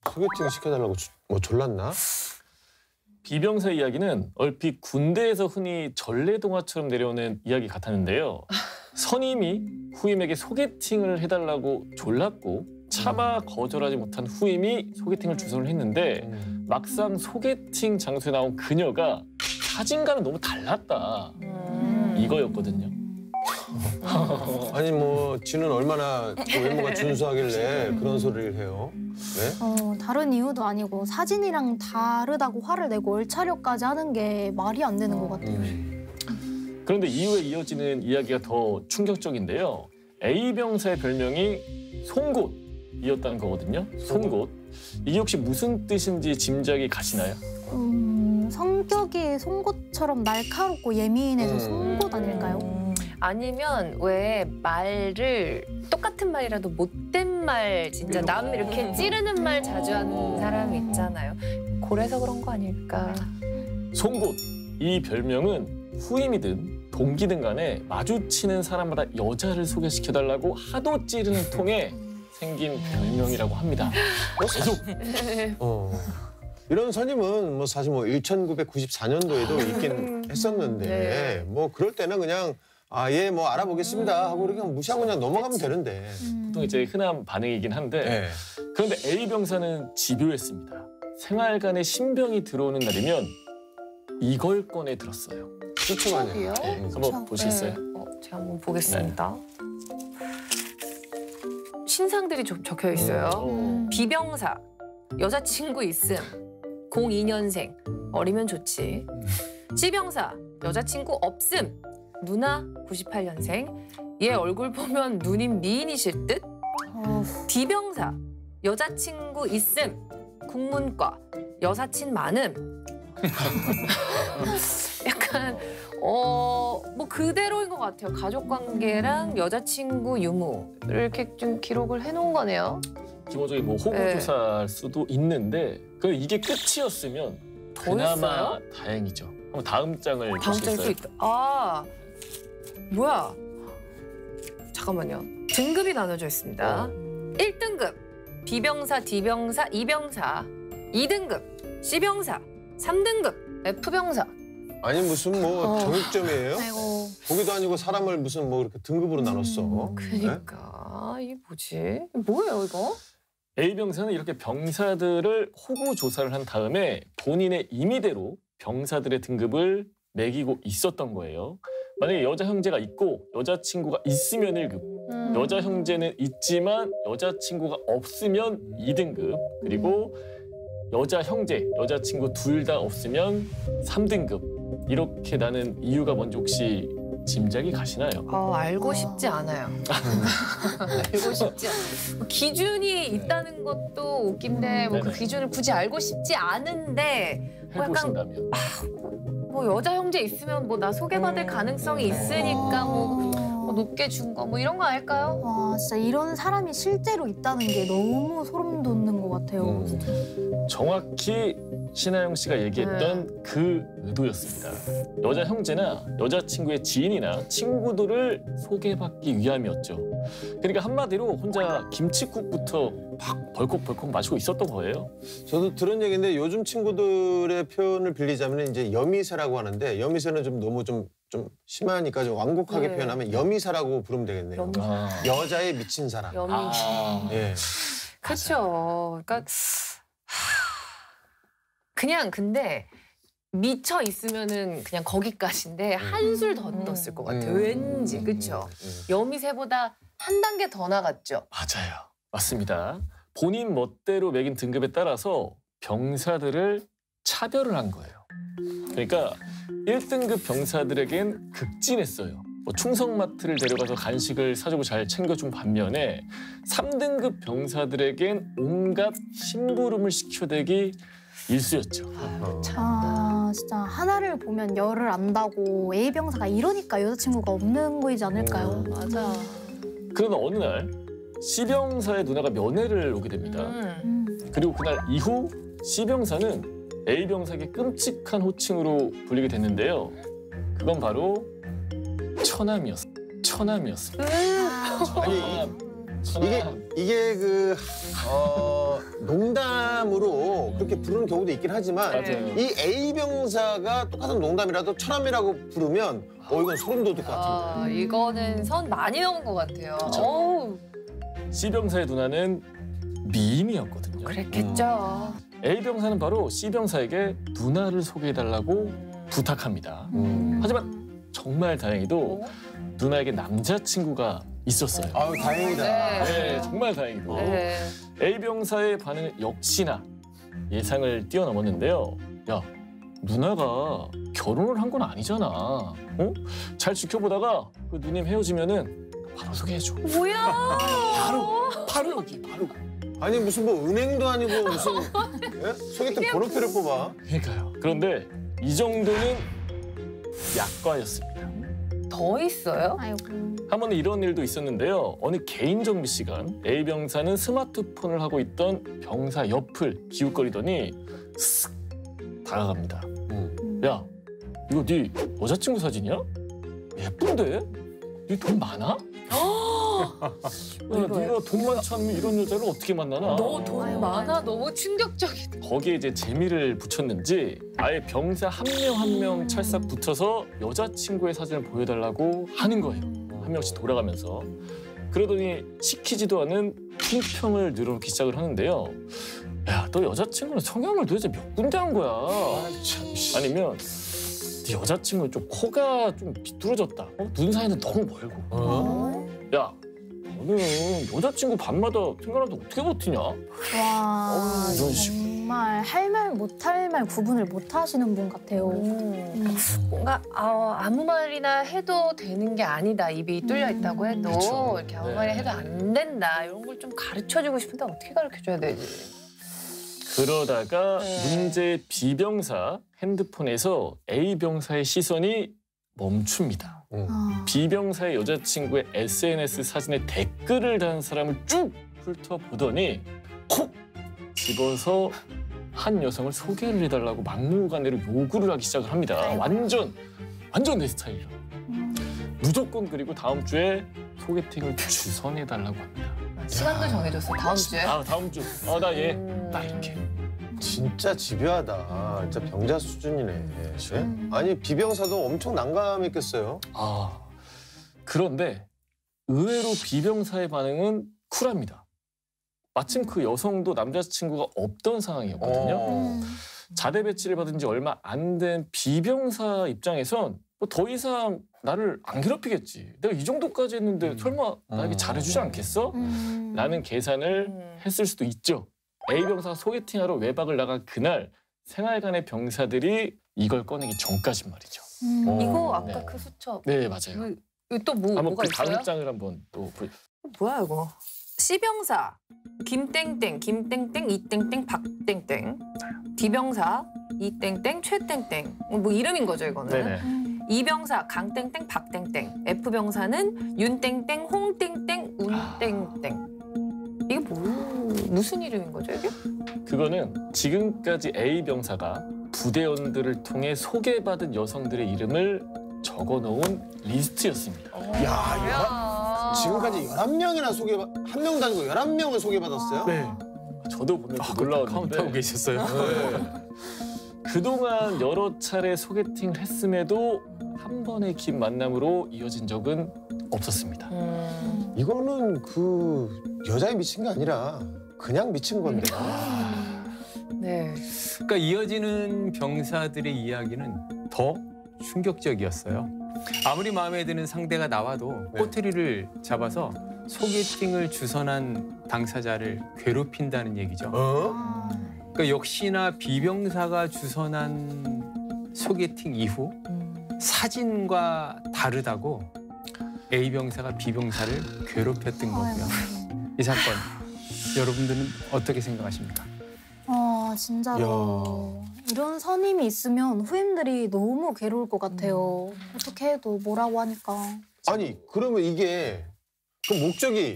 소개팅 시켜달라고 뭐 졸랐나? 비병사 이야기는 얼핏 군대에서 흔히 전래동화처럼 내려오는 이야기 같았는데요. 선임이 후임에게 소개팅을 해달라고 졸랐고 차마 거절하지 못한 후임이 소개팅을 주선을 했는데 막상 소개팅 장소에 나온 그녀가 사진과는 너무 달랐다. 이거였거든요. 아니 뭐 지는 얼마나 또 외모가 준수하길래 그런 소리를 해요. 네? 다른 이유도 아니고 사진이랑 다르다고 화를 내고 얼차려까지 하는 게 말이 안 되는 것 같아요. 그런데 이후에 이어지는 이야기가 더 충격적인데요. A병사의 별명이 송곳이었다는 거거든요. 송곳. 이게 혹시 무슨 뜻인지 짐작이 가시나요? 성격이 송곳처럼 날카롭고 예민해서 송곳 아닐까요? 아니면 왜 말을 똑같은 말이라도 못된 말 진짜 남 이렇게 찌르는 말 자주 하는 사람이 있잖아요. 그래서 그런 거 아닐까. 송곳. 이 별명은 후임이든 동기든 간에 마주치는 사람마다 여자를 소개시켜달라고 하도 찌르는 통에 생긴 별명이라고 합니다. 계속. 이런 선임은 뭐 사실 뭐 1994년도에도 있긴 했었는데 네. 뭐 그럴 때는 그냥 예 뭐 알아보겠습니다 하고 그냥 무시하고 그냥 넘어가면 되는데. 보통 이제 흔한 반응이긴 한데 네. 그런데 A병사는 집요했습니다. 생활관에 신병이 들어오는 날이면 이걸 꺼내 들었어요. 추측하네요. 한번 보시겠어요? 제가 한번 보겠습니다. 신상들이 좀 적혀 있어요. 비병사, 여자친구 있음, 02년생, 어리면 좋지. C병사, 여자친구 없음, 누나 98년생, 얘 얼굴 보면 누님 미인이실 듯. D병사, 여자친구 있음, 국문과, 여사친 많음. 약간 뭐 그대로인 것 같아요. 가족관계랑 여자친구 유무 이렇게 좀 기록을 해놓은 거네요. 기본적인 뭐 호구조사할 수도 있는데 이게 끝이었으면 그나마 했어요? 다행이죠. 한번 다음 장을 다음 장이 또 보시겠어요? 있다. 뭐야? 잠깐만요. 등급이 나눠져 있습니다. 1등급 B병사, D병사, E병사, 2등급 C병사, 3등급 F병사. 아니 무슨 뭐 정육점이에요? 아이고. 거기도 아니고 사람을 무슨 뭐 이렇게 등급으로 나눴어. 그러니까 이게 뭐지? 뭐예요 이거? A병사는 이렇게 병사들을 호구 조사를 한 다음에 본인의 임의대로 병사들의 등급을 매기고 있었던 거예요. 만약에 여자 형제가 있고 여자친구가 있으면 1급, 여자 형제는 있지만 여자친구가 없으면 2등급, 그리고 여자 형제, 여자친구 둘 다 없으면 3등급. 이렇게 나는 이유가 뭔지 혹시 짐작이 가시나요? 알고 싶지 않아요. 알고 싶지 않아요. 기준이 있다는 것도 웃긴데 뭐 그 기준을 굳이 알고 싶지 않은데 뭐 약간 해보신다면. 뭐 여자 형제 있으면 뭐 나 소개받을 가능성이 있으니까 뭐 높게 준 거 뭐 이런 거 아닐까요? 와, 진짜 이런 사람이 실제로 있다는 게 너무 소름 돋는 것 같아요. 정확히 신하영 씨가 얘기했던 그 의도였습니다. 여자 형제나 여자친구의 지인이나 친구들을 소개받기 위함이었죠. 그러니까 한마디로 혼자 김칫국부터 막 벌컥벌컥 마시고 있었던 거예요. 저도 들은 얘기인데 요즘 친구들의 표현을 빌리자면 이제 여미새라고 하는데 여미새는 좀 너무 좀 심하니까 좀 완곡하게 표현하면 여미새라고 부르면 되겠네요. 여자에 미친 사람. 예. 그렇죠. 그러니까 그냥 근데 미쳐 있으면은 그냥 거기까지인데 한술 더 넣었을 것 같아요. 왠지 그렇죠. 여미새보다 한 단계 더 나갔죠. 맞아요. 맞습니다. 본인 멋대로 매긴 등급에 따라서 병사들을 차별을 한 거예요. 그러니까 1등급 병사들에겐 극진했어요. 뭐 충성마트를 데려가서 간식을 사주고 잘 챙겨준 반면에 3등급 병사들에겐 온갖 심부름을 시켜대기 일쑤였죠. 진짜 하나를 보면 열을 안다고 A병사가 이러니까 여자친구가 없는 거이지 않을까요? 맞아. 그러나 어느 날 C병사의 누나가 면회를 오게 됩니다. 그리고 그날 이후 C병사는 A병사에게 끔찍한 호칭으로 불리게 됐는데요. 그건 바로 처남이었어요. 처남이었어요. 아니 이게 농담으로 그렇게 부르는 경우도 있긴 하지만 맞아요. 이 A 병사가 똑같은 농담이라도 천함이라고 부르면 이건 소름 돋을 것 같은데. 이거는 선 많이 넘은 것 같아요. 어우, C 병사의 누나는 미인이었거든요. 그랬겠죠. A 병사는 바로 C 병사에게 누나를 소개해달라고 부탁합니다. 하지만 정말 다행히도 누나에게 남자친구가 있었어요. 아유, 다행이다. 네, 정말 다행히도. 네. A 병사의 반응은 역시나 예상을 뛰어넘었는데요. 야, 누나가 결혼을 한 건 아니잖아. 어? 잘 지켜보다가 그 누님 헤어지면은 바로 소개해줘. 뭐야? 바로 여기, 바로. 아니 무슨 뭐 은행도 아니고 무슨 예? 소개팅 번호표를 뽑아. 그러니까요. 그런데 이 정도는 약과였습니다. 더 있어요? 아이고. 한 번은 이런 일도 있었는데요. 어느 개인 정비 시간 A 병사는 스마트폰을 하고 있던 병사 옆을 기웃거리더니 쓱 다가갑니다. 야, 이거 네 여자친구 사진이야? 예쁜데? 네 돈 많아? 야, 네가 돈 많지 않으면 이런 여자를 어떻게 만나나? 너 돈 많아? 너무 충격적이다. 거기에 이제 재미를 붙였는지 아예 병사 한 명 한 명 찰싹 붙여서 여자친구의 사진을 보여달라고 하는 거예요. 한 명씩 돌아가면서. 그러더니 시키지도 않은 품평을 늘어놓기 시작을 하는데요. 야, 너 여자친구는 성형을 도대체 몇 군데 한 거야? 아니면 네 여자친구 좀 코가 좀 비뚤어졌다. 눈 사이는 너무 멀고. 야, 너는 여자친구 밤마다 생각하는데 어떻게 버티냐? 와, 이런 식으로. 정말 할 말 못할 말 구분을 못 하시는 분 같아요. 뭔가 아무 말이나 해도 되는 게 아니다. 입이 뚫려 있다고 해도 그쵸. 이렇게 아무 네. 말이나 해도 안 된다. 이런 걸 좀 가르쳐주고 싶은데 어떻게 가르쳐줘야 되지? 그러다가 문제의 B 병사 핸드폰에서 A 병사의 시선이 멈춥니다. B 병사의 여자친구의 SNS 사진에 댓글을 단 사람을 쭉 훑어보더니 콕 집어서 한 여성을 소개를 해달라고 막무가내로 요구를 하기 시작을 합니다. 완전 내 스타일이죠. 무조건 그리고 다음 주에 소개팅을 주선해달라고 합니다. 시간도 정해줬어. 다음 주에. 다음 주. 나 얘. 딱 이렇게. 진짜 집요하다. 진짜 병자 수준이네. 예? 아니 비병사도 엄청 난감했겠어요. 그런데 의외로 비병사의 반응은 쿨합니다. 마침 그 여성도 남자친구가 없던 상황이었거든요. 자대 배치를 받은 지 얼마 안 된 비병사 입장에선 뭐 더 이상 나를 안 괴롭히겠지. 내가 이 정도까지 했는데 설마 나에게 잘해주지 않겠어? 라는 계산을 했을 수도 있죠. A 병사가 소개팅하러 외박을 나간 그날 생활관의 병사들이 이걸 꺼내기 전까진 말이죠. 이거 아까 네. 그 수첩. 네, 맞아요. 또 한번 뭐가 그 있어요? 다음 장을 한번 또 뭐야 이거? C병사 김땡땡 김땡땡 이땡땡 박땡땡 D병사 이땡땡 최땡땡 뭐 이름인 거죠 이거는. 네네. E병사 강땡땡 박땡땡 F병사는 윤땡땡 홍땡땡 운땡땡. 이게 무슨 이름인 거죠 이게? 그거는 지금까지 A 병사가 부대원들을 통해 소개받은 여성들의 이름을 적어놓은 리스트였습니다. 야, 지금까지 11명이나 한 명도 아니고 11명을 소개받았어요? 네. 저도 보면서 놀라웠는데. 카운트하고 계셨어요. 네. 그동안 여러 차례 소개팅을 했음에도 한 번의 긴 만남으로 이어진 적은 없었습니다. 이거는 그 여자에 미친 게 아니라 그냥 미친 건데. 네. 그러니까 이어지는 병사들의 이야기는 더 충격적이었어요. 아무리 마음에 드는 상대가 나와도 꼬투리를 잡아서 소개팅을 주선한 당사자를 괴롭힌다는 얘기죠. 그러니까 역시나 비병사가 주선한 소개팅 이후 사진과 다르다고 A 병사가 B 병사를 괴롭혔던 거고요. 이 사건 여러분들은 어떻게 생각하십니까? 진짜로 이런 선임이 있으면 후임들이 너무 괴로울 것 같아요. 어떻게 해도 뭐라고 하니까. 아니 그러면 이게 그 목적이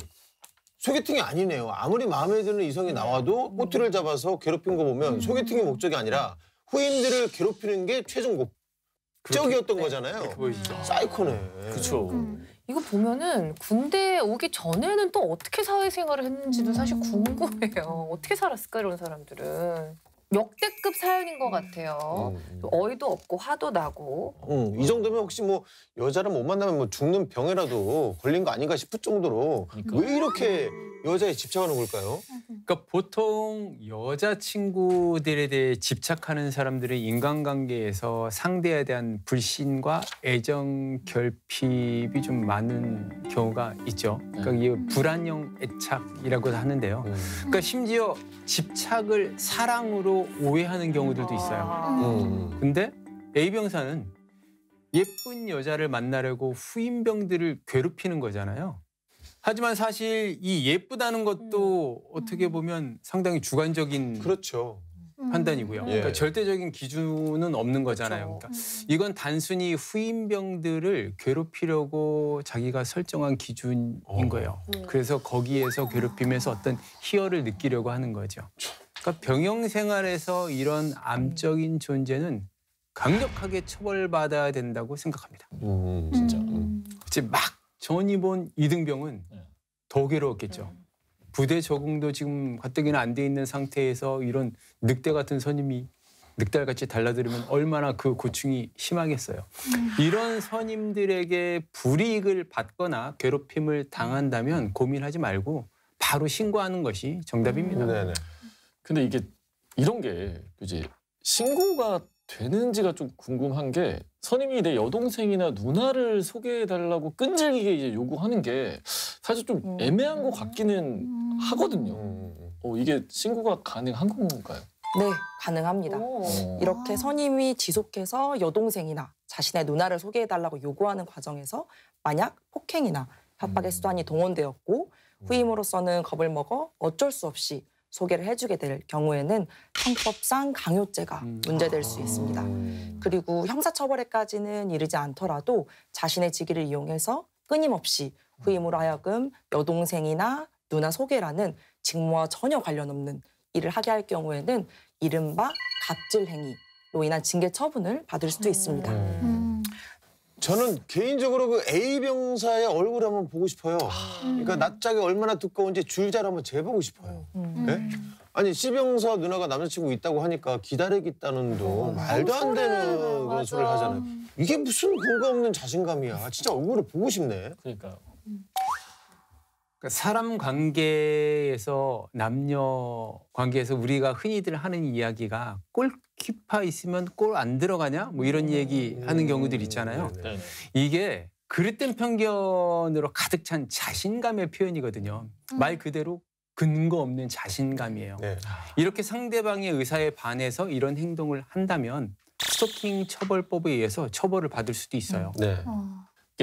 소개팅이 아니네요. 아무리 마음에 드는 이성이 나와도 꼬투리를 잡아서 괴롭힌 거 보면 소개팅이 목적이 아니라 후임들을 괴롭히는 게 최종 목적이었던 거잖아요. 보이시죠? 사이코네. 그렇죠. 이거 보면은 군대 오기 전에는 또 어떻게 사회생활을 했는지도 사실 궁금해요. 어떻게 살았을까 이런 사람들은. 역대급 사연인 것 같아요. 어이도 없고 화도 나고. 이 정도면 혹시 뭐 여자를 못 만나면 뭐 죽는 병에라도 걸린 거 아닌가 싶을 정도로 왜 이렇게 여자에 집착하는 걸까요? 그러니까 보통 여자친구들에 대해 집착하는 사람들의 인간관계에서 상대에 대한 불신과 애정 결핍이 좀 많은 경우가 있죠. 그러니까 이게 불안형 애착이라고 하는데요. 그러니까 심지어 집착을 사랑으로 오해하는 경우들도 있어요. 근데 A병사는 예쁜 여자를 만나려고 후임병들을 괴롭히는 거잖아요. 하지만 사실 이 예쁘다는 것도 어떻게 보면 상당히 주관적인 그렇죠. 판단이고요. 그러니까 절대적인 기준은 없는 거잖아요. 그러니까 이건 단순히 후임병들을 괴롭히려고 자기가 설정한 기준인 거예요. 그래서 거기에서 괴롭히면서 어떤 희열을 느끼려고 하는 거죠. 그러니까 병영 생활에서 이런 암적인 존재는 강력하게 처벌받아야 된다고 생각합니다. 진짜. 이제 막 전입원 이등병은 더 괴로웠겠죠. 부대 적응도 지금 가뜩이나 안 돼 있는 상태에서 이런 늑대 같은 선임이 늑달같이 달라들으면 얼마나 그 고충이 심하겠어요. 이런 선임들에게 불이익을 받거나 괴롭힘을 당한다면 고민하지 말고 바로 신고하는 것이 정답입니다. 네네. 근데 이게 이런 게 이제 신고가 되는지가 좀 궁금한 게 선임이 내 여동생이나 누나를 소개해달라고 끈질기게 이제 요구하는 게 사실 좀 애매한 것 같기는 하거든요. 이게 신고가 가능한 건가요? 네, 가능합니다. 이렇게 선임이 지속해서 여동생이나 자신의 누나를 소개해달라고 요구하는 과정에서 만약 폭행이나 협박의 수단이 동원되었고 후임으로서는 겁을 먹어 어쩔 수 없이 소개를 해주게 될 경우에는 형법상 강요죄가 문제될 수 있습니다. 그리고 형사처벌에까지는 이르지 않더라도 자신의 직위를 이용해서 끊임없이 후임으로 하여금 여동생이나 누나 소개라는 직무와 전혀 관련 없는 일을 하게 할 경우에는 이른바 갑질 행위로 인한 징계 처분을 받을 수도 있습니다. 저는 개인적으로 그 A병사의 얼굴을 한번 보고 싶어요. 그러니까 낯짝이 얼마나 두꺼운지 줄자로 한번 재보고 싶어요. 네? 아니 C병사 누나가 남자친구 있다고 하니까 기다리겠다는도 말도 안 되는 그런 소리를 하잖아요. 이게 무슨 근거 없는 자신감이야. 진짜 얼굴을 보고 싶네. 그러니까요. 그러니까 사람 관계에서 남녀 관계에서 우리가 흔히들 하는 이야기가 골키퍼 있으면 골 안 들어가냐? 뭐 이런 얘기 하는 경우들 있잖아요. 이게 그릇된 편견으로 가득 찬 자신감의 표현이거든요. 말 그대로 근거 없는 자신감이에요. 이렇게 상대방의 의사에 반해서 이런 행동을 한다면 스토킹 처벌법에 의해서 처벌을 받을 수도 있어요.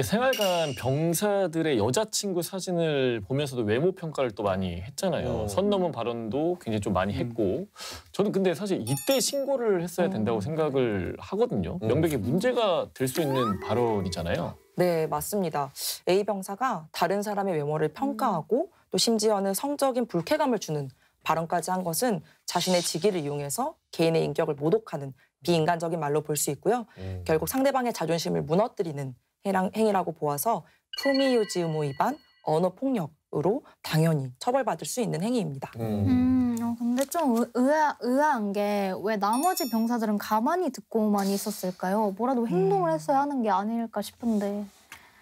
생활관 병사들의 여자친구 사진을 보면서도 외모 평가를 또 많이 했잖아요. 선 넘은 발언도 굉장히 좀 많이 했고 저는 근데 사실 이때 신고를 했어야 된다고 생각을 하거든요. 명백히 문제가 될 수 있는 발언이잖아요. 네, 맞습니다. A병사가 다른 사람의 외모를 평가하고 또 심지어는 성적인 불쾌감을 주는 발언까지 한 것은 자신의 직위를 이용해서 개인의 인격을 모독하는 비인간적인 말로 볼 수 있고요. 결국 상대방의 자존심을 무너뜨리는 행위라고 보아서 품위유지 의무 위반, 언어폭력으로 당연히 처벌받을 수 있는 행위입니다. 근데 좀 의아한 게 왜 나머지 병사들은 가만히 듣고만 있었을까요? 뭐라도 행동을 했어야 하는 게 아닐까 싶은데.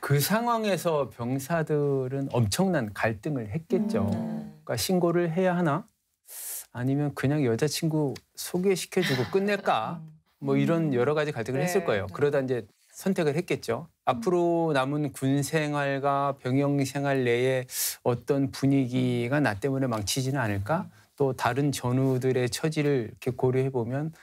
그 상황에서 병사들은 엄청난 갈등을 했겠죠. 그러니까 신고를 해야 하나? 아니면 그냥 여자친구 소개시켜주고 끝낼까? 뭐 이런 여러 가지 갈등을 했을 거예요. 그러다 이제 선택을 했겠죠. 앞으로 남은 군 생활과 병영 생활 내에 어떤 분위기가 나 때문에 망치지는 않을까? 또 다른 전우들의 처지를 이렇게 고려해 보면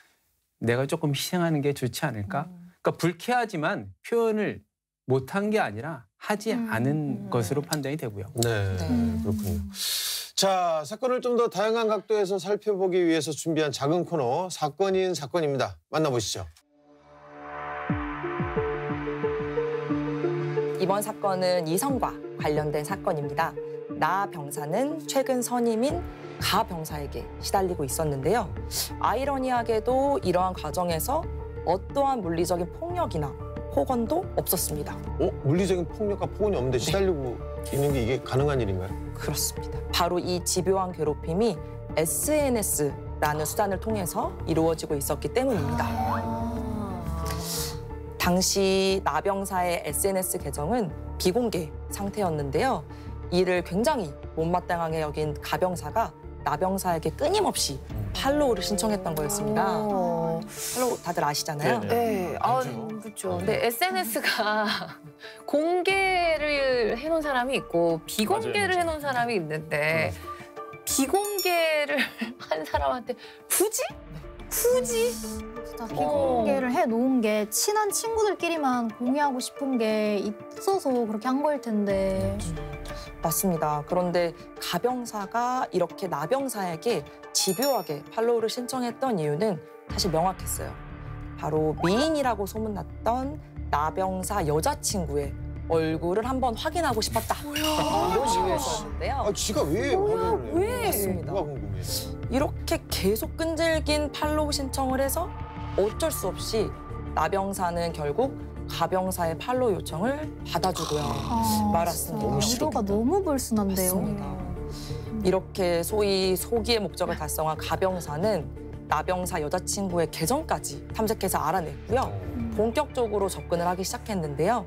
내가 조금 희생하는 게 좋지 않을까? 그러니까 불쾌하지만 표현을 못한 게 아니라 하지 않은 것으로 판단이 되고요. 네, 그렇군요. 자, 사건을 좀 더 다양한 각도에서 살펴보기 위해서 준비한 작은 코너 사건인 사건입니다. 만나보시죠. 이번 사건은 이성과 관련된 사건입니다. 나 병사는 최근 선임인 가 병사에게 시달리고 있었는데요. 아이러니하게도 이러한 과정에서 어떠한 물리적인 폭력이나 폭언도 없었습니다. 물리적인 폭력과 폭언이 없는데 시달리고 있는 게 이게 가능한 일인가요? 그렇습니다. 바로 이 집요한 괴롭힘이 SNS라는 수단을 통해서 이루어지고 있었기 때문입니다. 당시 나병사의 SNS 계정은 비공개 상태였는데요. 이를 굉장히 못마땅하게 여긴 가병사가 나병사에게 끊임없이 팔로우를 신청했던 거였습니다. 팔로우 다들 아시잖아요. 네, 그렇죠. 근데 SNS가 공개를 해놓은 사람이 있고 비공개를 맞아요. 해놓은 사람이 있는데 비공개를 한 사람한테 굳이? 진짜 비공개를 해놓은 게 친한 친구들끼리만 공유하고 싶은 게 있어서 그렇게 한 거일 텐데. 맞습니다. 그런데 가병사가 이렇게 나병사에게 집요하게 팔로우를 신청했던 이유는 사실 명확했어요. 바로 미인이라고 소문났던 나병사 여자친구의 얼굴을 한번 확인하고 싶었다. 이런 이유였었는데요. 지가 왜 확인을 해요? 맞습니다. 뭐가 궁금해요? 이렇게 계속 끈질긴 팔로우 신청을 해서 어쩔 수 없이 나병사는 결국 가병사의 팔로우 요청을 받아주고요. 말았습니다. 의도가 너무 불순한데요. 맞습니다. 이렇게 소위 소기의 목적을 달성한 가병사는 나병사 여자친구의 계정까지 탐색해서 알아냈고요. 본격적으로 접근을 하기 시작했는데요.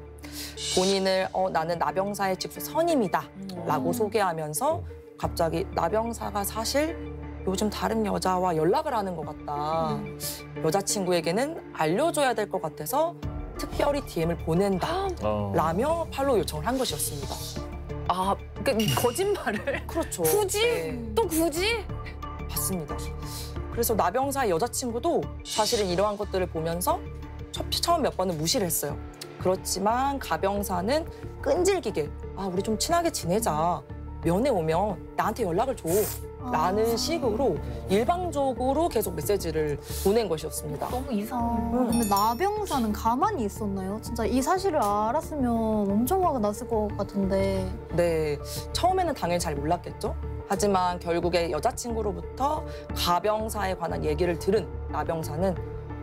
본인을 나는 나병사의 직속 선임이다 라고 소개하면서 갑자기 나병사가 사실 요즘 다른 여자와 연락을 하는 것 같다. 여자친구에게는 알려줘야 될 것 같아서 특별히 DM을 보낸다 라며 팔로우 요청을 한 것이었습니다. 그러니까 거짓말을? 그렇죠. 굳이? 네. 또 굳이? 맞습니다. 그래서 나병사의 여자친구도 사실은 이러한 것들을 보면서 처음 몇 번은 무시를 했어요. 그렇지만 가병사는 끈질기게 우리 좀 친하게 지내자. 면회 오면 나한테 연락을 줘. 라는 식으로 일방적으로 계속 메시지를 보낸 것이었습니다. 너무 이상해. 근데 나병사는 가만히 있었나요? 진짜 이 사실을 알았으면 엄청 화가 났을 것 같은데. 네, 처음에는 당연히 잘 몰랐겠죠. 하지만 결국에 여자친구로부터 가병사에 관한 얘기를 들은 나병사는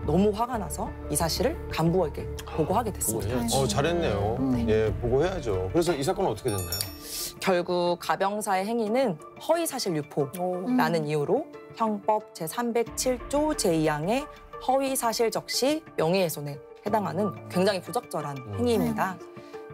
너무 화가 나서 이 사실을 간부에게 보고하게 됐습니다. 잘했네요. 예, 보고해야죠. 그래서 이 사건은 어떻게 됐나요? 결국 가병사의 행위는 허위사실 유포라는 이유로 형법 제307조 제2항의 허위사실 적시 명예훼손에 해당하는 굉장히 부적절한 행위입니다.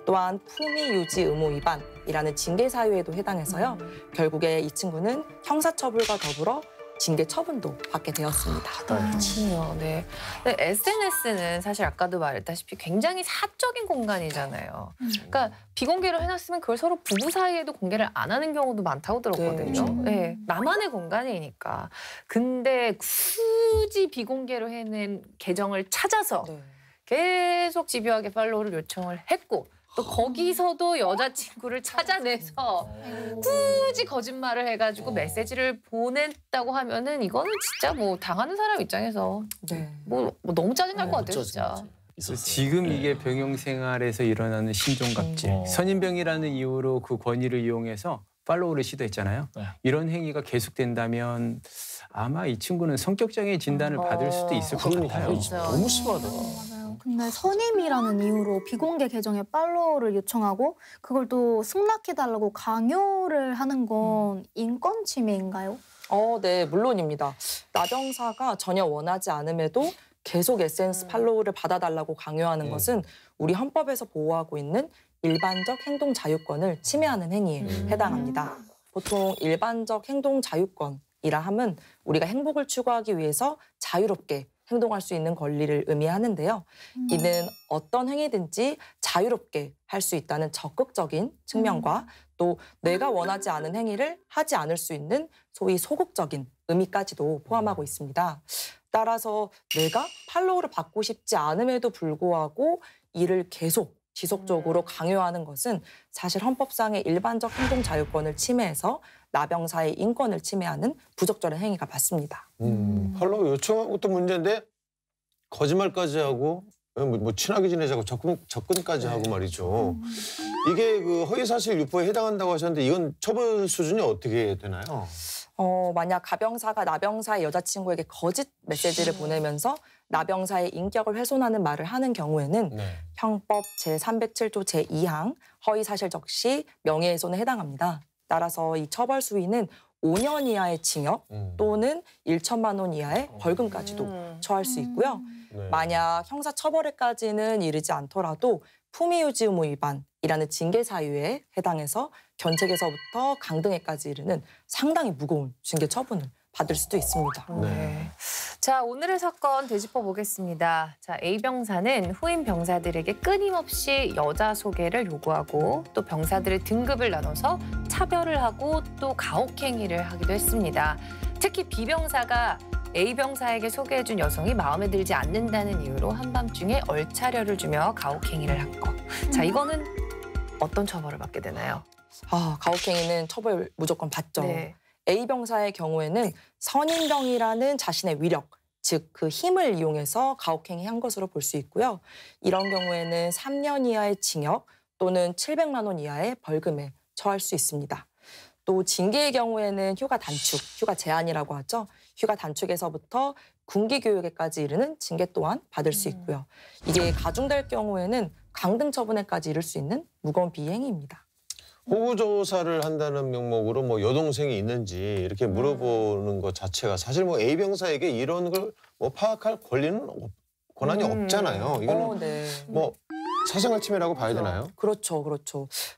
또한 품위 유지 의무 위반이라는 징계 사유에도 해당해서요. 결국에 이 친구는 형사처벌과 더불어 징계 처분도 받게 되었습니다. 그렇군요. 네. 근데 SNS는 사실 아까도 말했다시피 굉장히 사적인 공간이잖아요. 그러니까 비공개로 해놨으면 그걸 서로 부부 사이에도 공개를 안 하는 경우도 많다고 들었거든요. 네, 나만의 공간이니까. 근데 굳이 비공개로 해낸 계정을 찾아서 계속 집요하게 팔로우를 요청을 했고 또 거기서도 여자친구를 찾아내서 굳이 거짓말을 해가지고 메시지를 보냈다고 하면은 이거는 진짜 뭐 당하는 사람 입장에서 뭐 너무 짜증날 것 같아요, 진짜. 지금 이게 병영 생활에서 일어나는 신종갑질, 선임병이라는 이유로 그 권위를 이용해서 팔로우를 시도했잖아요. 이런 행위가 계속된다면 아마 이 친구는 성격장애 진단을 받을 수도 있을 것 같아요. 너무 심하다. 근데 선임이라는 이유로 비공개 계정에 팔로우를 요청하고 그걸 또 승낙해달라고 강요를 하는 건 인권 침해인가요? 네, 물론입니다. 나병사가 전혀 원하지 않음에도 계속 SNS 팔로우를 받아달라고 강요하는 것은 우리 헌법에서 보호하고 있는 일반적 행동 자유권을 침해하는 행위에 해당합니다. 보통 일반적 행동 자유권이라 함은 우리가 행복을 추구하기 위해서 자유롭게 행동할 수 있는 권리를 의미하는데요. 이는 어떤 행위든지 자유롭게 할 수 있다는 적극적인 측면과 또 내가 원하지 않은 행위를 하지 않을 수 있는 소위 소극적인 의미까지도 포함하고 있습니다. 따라서 내가 팔로우를 받고 싶지 않음에도 불구하고 이를 계속 지속적으로 강요하는 것은 사실 헌법상의 일반적 행동 자유권을 침해해서 나병사의 인권을 침해하는 부적절한 행위가 맞습니다. 팔로우 요청한 것도 문제인데 거짓말까지 하고 뭐 친하게 지내자고 접근까지 하고 말이죠. 이게 그 허위사실 유포에 해당한다고 하셨는데 이건 처벌 수준이 어떻게 되나요? 만약 가병사가 나병사의 여자친구에게 거짓 메시지를 보내면서 나병사의 인격을 훼손하는 말을 하는 경우에는 네. 형법 제307조 제2항 허위사실 적시 명예훼손에 해당합니다. 따라서 이 처벌 수위는 5년 이하의 징역 또는 1천만 원 이하의 벌금까지도 처할 수 있고요. 네. 만약 형사처벌에까지는 이르지 않더라도 품위유지 의무 위반이라는 징계 사유에 해당해서 견책에서부터 강등에까지 이르는 상당히 무거운 징계 처분을 받을 수도 있습니다. 네. 자, 오늘의 사건 되짚어 보겠습니다. 자, A 병사는 후임 병사들에게 끊임없이 여자 소개를 요구하고 또 병사들의 등급을 나눠서 차별을 하고 또 가혹행위를 하기도 했습니다. 특히 B 병사가 A 병사에게 소개해준 여성이 마음에 들지 않는다는 이유로 한밤중에 얼차려를 주며 가혹행위를 한 거. 자, 이거는 어떤 처벌을 받게 되나요? 가혹행위는 처벌 무조건 받죠. 네. A 병사의 경우에는 선임병이라는 자신의 위력, 즉 그 힘을 이용해서 가혹행위 한 것으로 볼 수 있고요. 이런 경우에는 3년 이하의 징역 또는 700만 원 이하의 벌금에 처할 수 있습니다. 또 징계의 경우에는 휴가 단축, 휴가 제한이라고 하죠. 휴가 단축에서부터 군기 교육에까지 이르는 징계 또한 받을 수 있고요. 이게 가중될 경우에는 강등 처분에까지 이를 수 있는 무거운 비행위입니다. 호구조사를 한다는 명목으로 뭐 여동생이 있는지 이렇게 물어보는 것 자체가 사실 뭐 A 병사에게 이런 걸 뭐 파악할 권한이 없잖아요. 이거는 네. 뭐 사생활 침해라고 봐야 되나요? 그렇죠.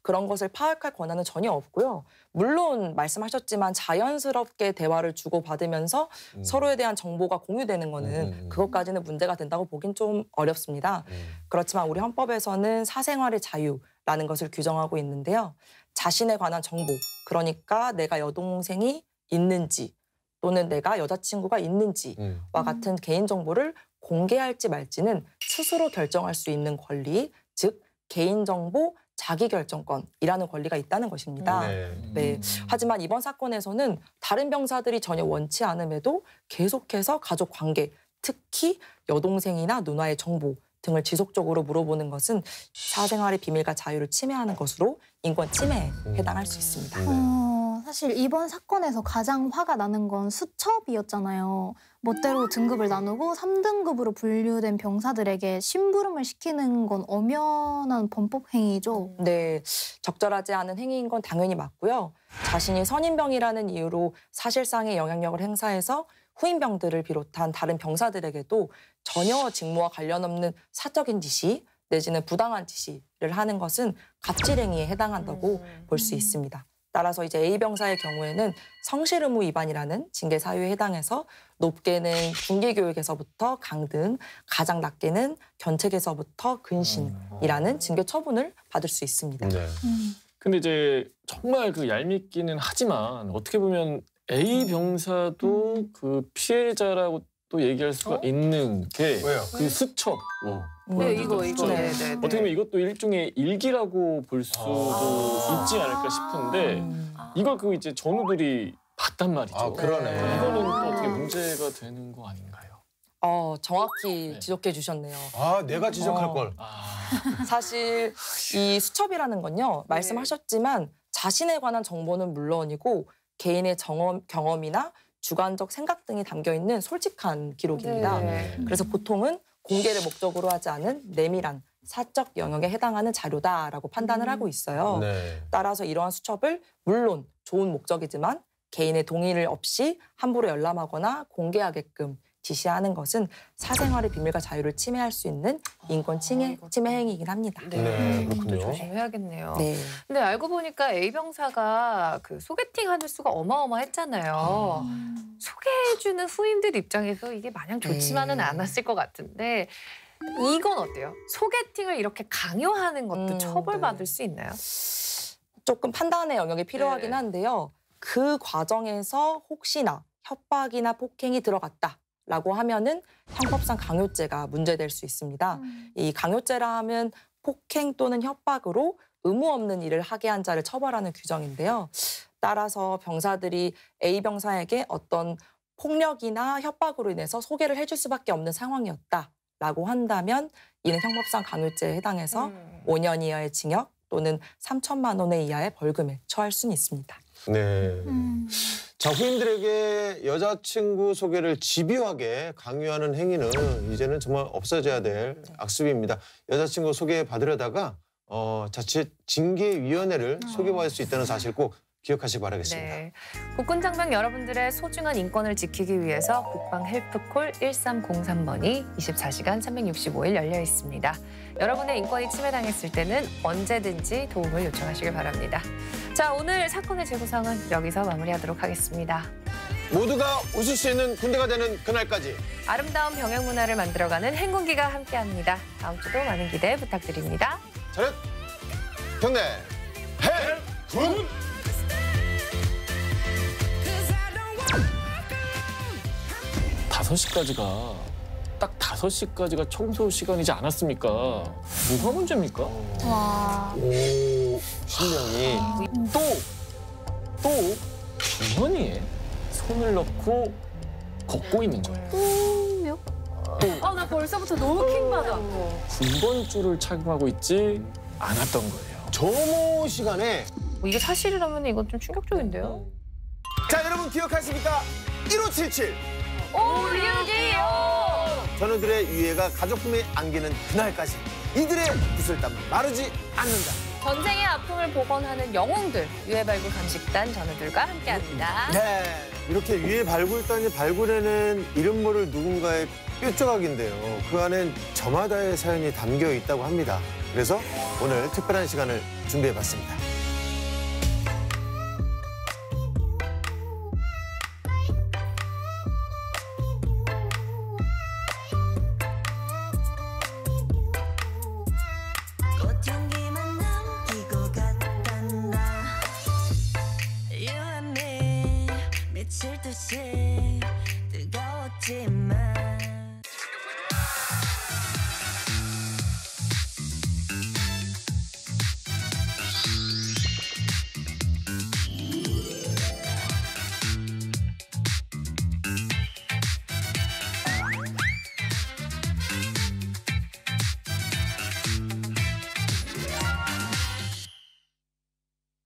그런 것을 파악할 권한은 전혀 없고요. 물론 말씀하셨지만 자연스럽게 대화를 주고받으면서 서로에 대한 정보가 공유되는 거는 그것까지는 문제가 된다고 보긴 좀 어렵습니다. 그렇지만 우리 헌법에서는 사생활의 자유라는 것을 규정하고 있는데요. 자신에 관한 정보, 그러니까 내가 여동생이 있는지 또는 내가 여자친구가 있는지와 같은 개인정보를 공개할지 말지는 스스로 결정할 수 있는 권리, 즉 개인정보 자기결정권이라는 권리가 있다는 것입니다. 네. 하지만 이번 사건에서는 다른 병사들이 전혀 원치 않음에도 계속해서 가족 관계, 특히 여동생이나 누나의 정보 등을 지속적으로 물어보는 것은 사생활의 비밀과 자유를 침해하는 것으로 인권 침해에 해당할 수 있습니다. 사실 이번 사건에서 가장 화가 나는 건 수첩이었잖아요. 멋대로 등급을 나누고 3등급으로 분류된 병사들에게 심부름을 시키는 건 엄연한 범법 행위죠. 네, 적절하지 않은 행위인 건 당연히 맞고요. 자신이 선임병이라는 이유로 사실상의 영향력을 행사해서 후임병들을 비롯한 다른 병사들에게도 전혀 직무와 관련 없는 사적인 지시 내지는 부당한 지시를 하는 것은 갑질행위에 해당한다고 볼 수 있습니다. 따라서 이제 A 병사의 경우에는 성실 의무 위반이라는 징계 사유에 해당해서 높게는 군기교육에서부터 강등, 가장 낮게는 견책에서부터 근신이라는 징계 처분을 받을 수 있습니다. 근데 이제 정말 그 얄밉기는 하지만 어떻게 보면 A 병사도 그 피해자라고 또 얘기할 수가 있는 게 그 수첩. 네, 이거. 네. 어떻게 보면 이것도 일종의 일기라고 볼 수도 있지 않을까 싶은데 이걸 그 이제 전우들이 봤단 말이죠. 그러네. 이거는 또 어떻게 문제가 되는 거 아닌가요? 정확히 지적해 주셨네요. 내가 지적할 걸. 사실 이 수첩이라는 건요. 말씀하셨지만 자신에 관한 정보는 물론이고 개인의 경험이나 주관적 생각 등이 담겨있는 솔직한 기록입니다. 그래서 보통은 공개를 목적으로 하지 않은 내밀한 사적 영역에 해당하는 자료다라고 판단을 하고 있어요. 따라서 이러한 수첩을 물론 좋은 목적이지만 개인의 동의를 없이 함부로 열람하거나 공개하게끔 지시하는 것은 사생활의 비밀과 자유를 침해할 수 있는 인권 침해 행위이긴 합니다. 그렇군요. 조심해야겠네요. 네. 근데 알고 보니까 A 병사가 그 소개팅하는 수가 어마어마했잖아요. 소개해주는 후임들 입장에서 이게 마냥 좋지만은 않았을 것 같은데 이건 어때요? 소개팅을 이렇게 강요하는 것도 처벌받을 수 있나요? 조금 판단의 영역이 필요하긴 한데요. 그 과정에서 혹시나 협박이나 폭행이 들어갔다라고 하면은 형법상 강요죄가 문제될 수 있습니다. 이 강요죄라 하면 폭행 또는 협박으로 의무 없는 일을 하게 한 자를 처벌하는 규정인데요. 따라서 병사들이 A 병사에게 어떤 폭력이나 협박으로 인해서 소개를 해줄 수밖에 없는 상황이었다라고 한다면 이는 형법상 강요죄에 해당해서 5년 이하의 징역 또는 3천만 원 이하의 벌금에 처할 수는 있습니다. 네. 자, 후임들에게 여자친구 소개를 집요하게 강요하는 행위는 이제는 정말 없어져야 될 악습입니다. 여자친구 소개 받으려다가 자칫 징계위원회를 소개받을 수 있다는 사실 꼭 기억하시기 바라겠습니다. 네. 국군 장병 여러분들의 소중한 인권을 지키기 위해서 국방 헬프콜 1303번이 24시간 365일 열려 있습니다. 여러분의 인권이 침해당했을 때는 언제든지 도움을 요청하시길 바랍니다. 자, 오늘 사건의 재구성은 여기서 마무리하도록 하겠습니다. 모두가 웃을 수 있는 군대가 되는 그날까지 아름다운 병역 문화를 만들어가는 행군기가 함께합니다. 다음 주도 많은 기대 부탁드립니다. 차렷 경례 해군 5시까지가 딱 5시까지가 청소 시간이지 않았습니까? 뭐가 문제입니까? 와. 오 신명이 또 주머니에 손을 넣고 걷고 있는 거예요. 나 벌써부터 너무 킹받아. 9번 줄을 착용하고 있지 않았던 거예요. 점호 시간에 이게 사실이라면 이건 좀 충격적인데요. 자 여러분 기억하십니까? 1577 562요! 전우들의 유해가 가족품에 안기는 그날까지 이들의 구슬땀 마르지 않는다. 전쟁의 아픔을 복원하는 영웅들, 유해발굴 감식단 전우들과 함께합니다. 네, 이렇게 유해 발굴단이 발굴해낸 이름 모를 누군가의 뾰조각인데요. 그 안엔 저마다의 사연이 담겨 있다고 합니다. 그래서 오늘 특별한 시간을 준비해봤습니다.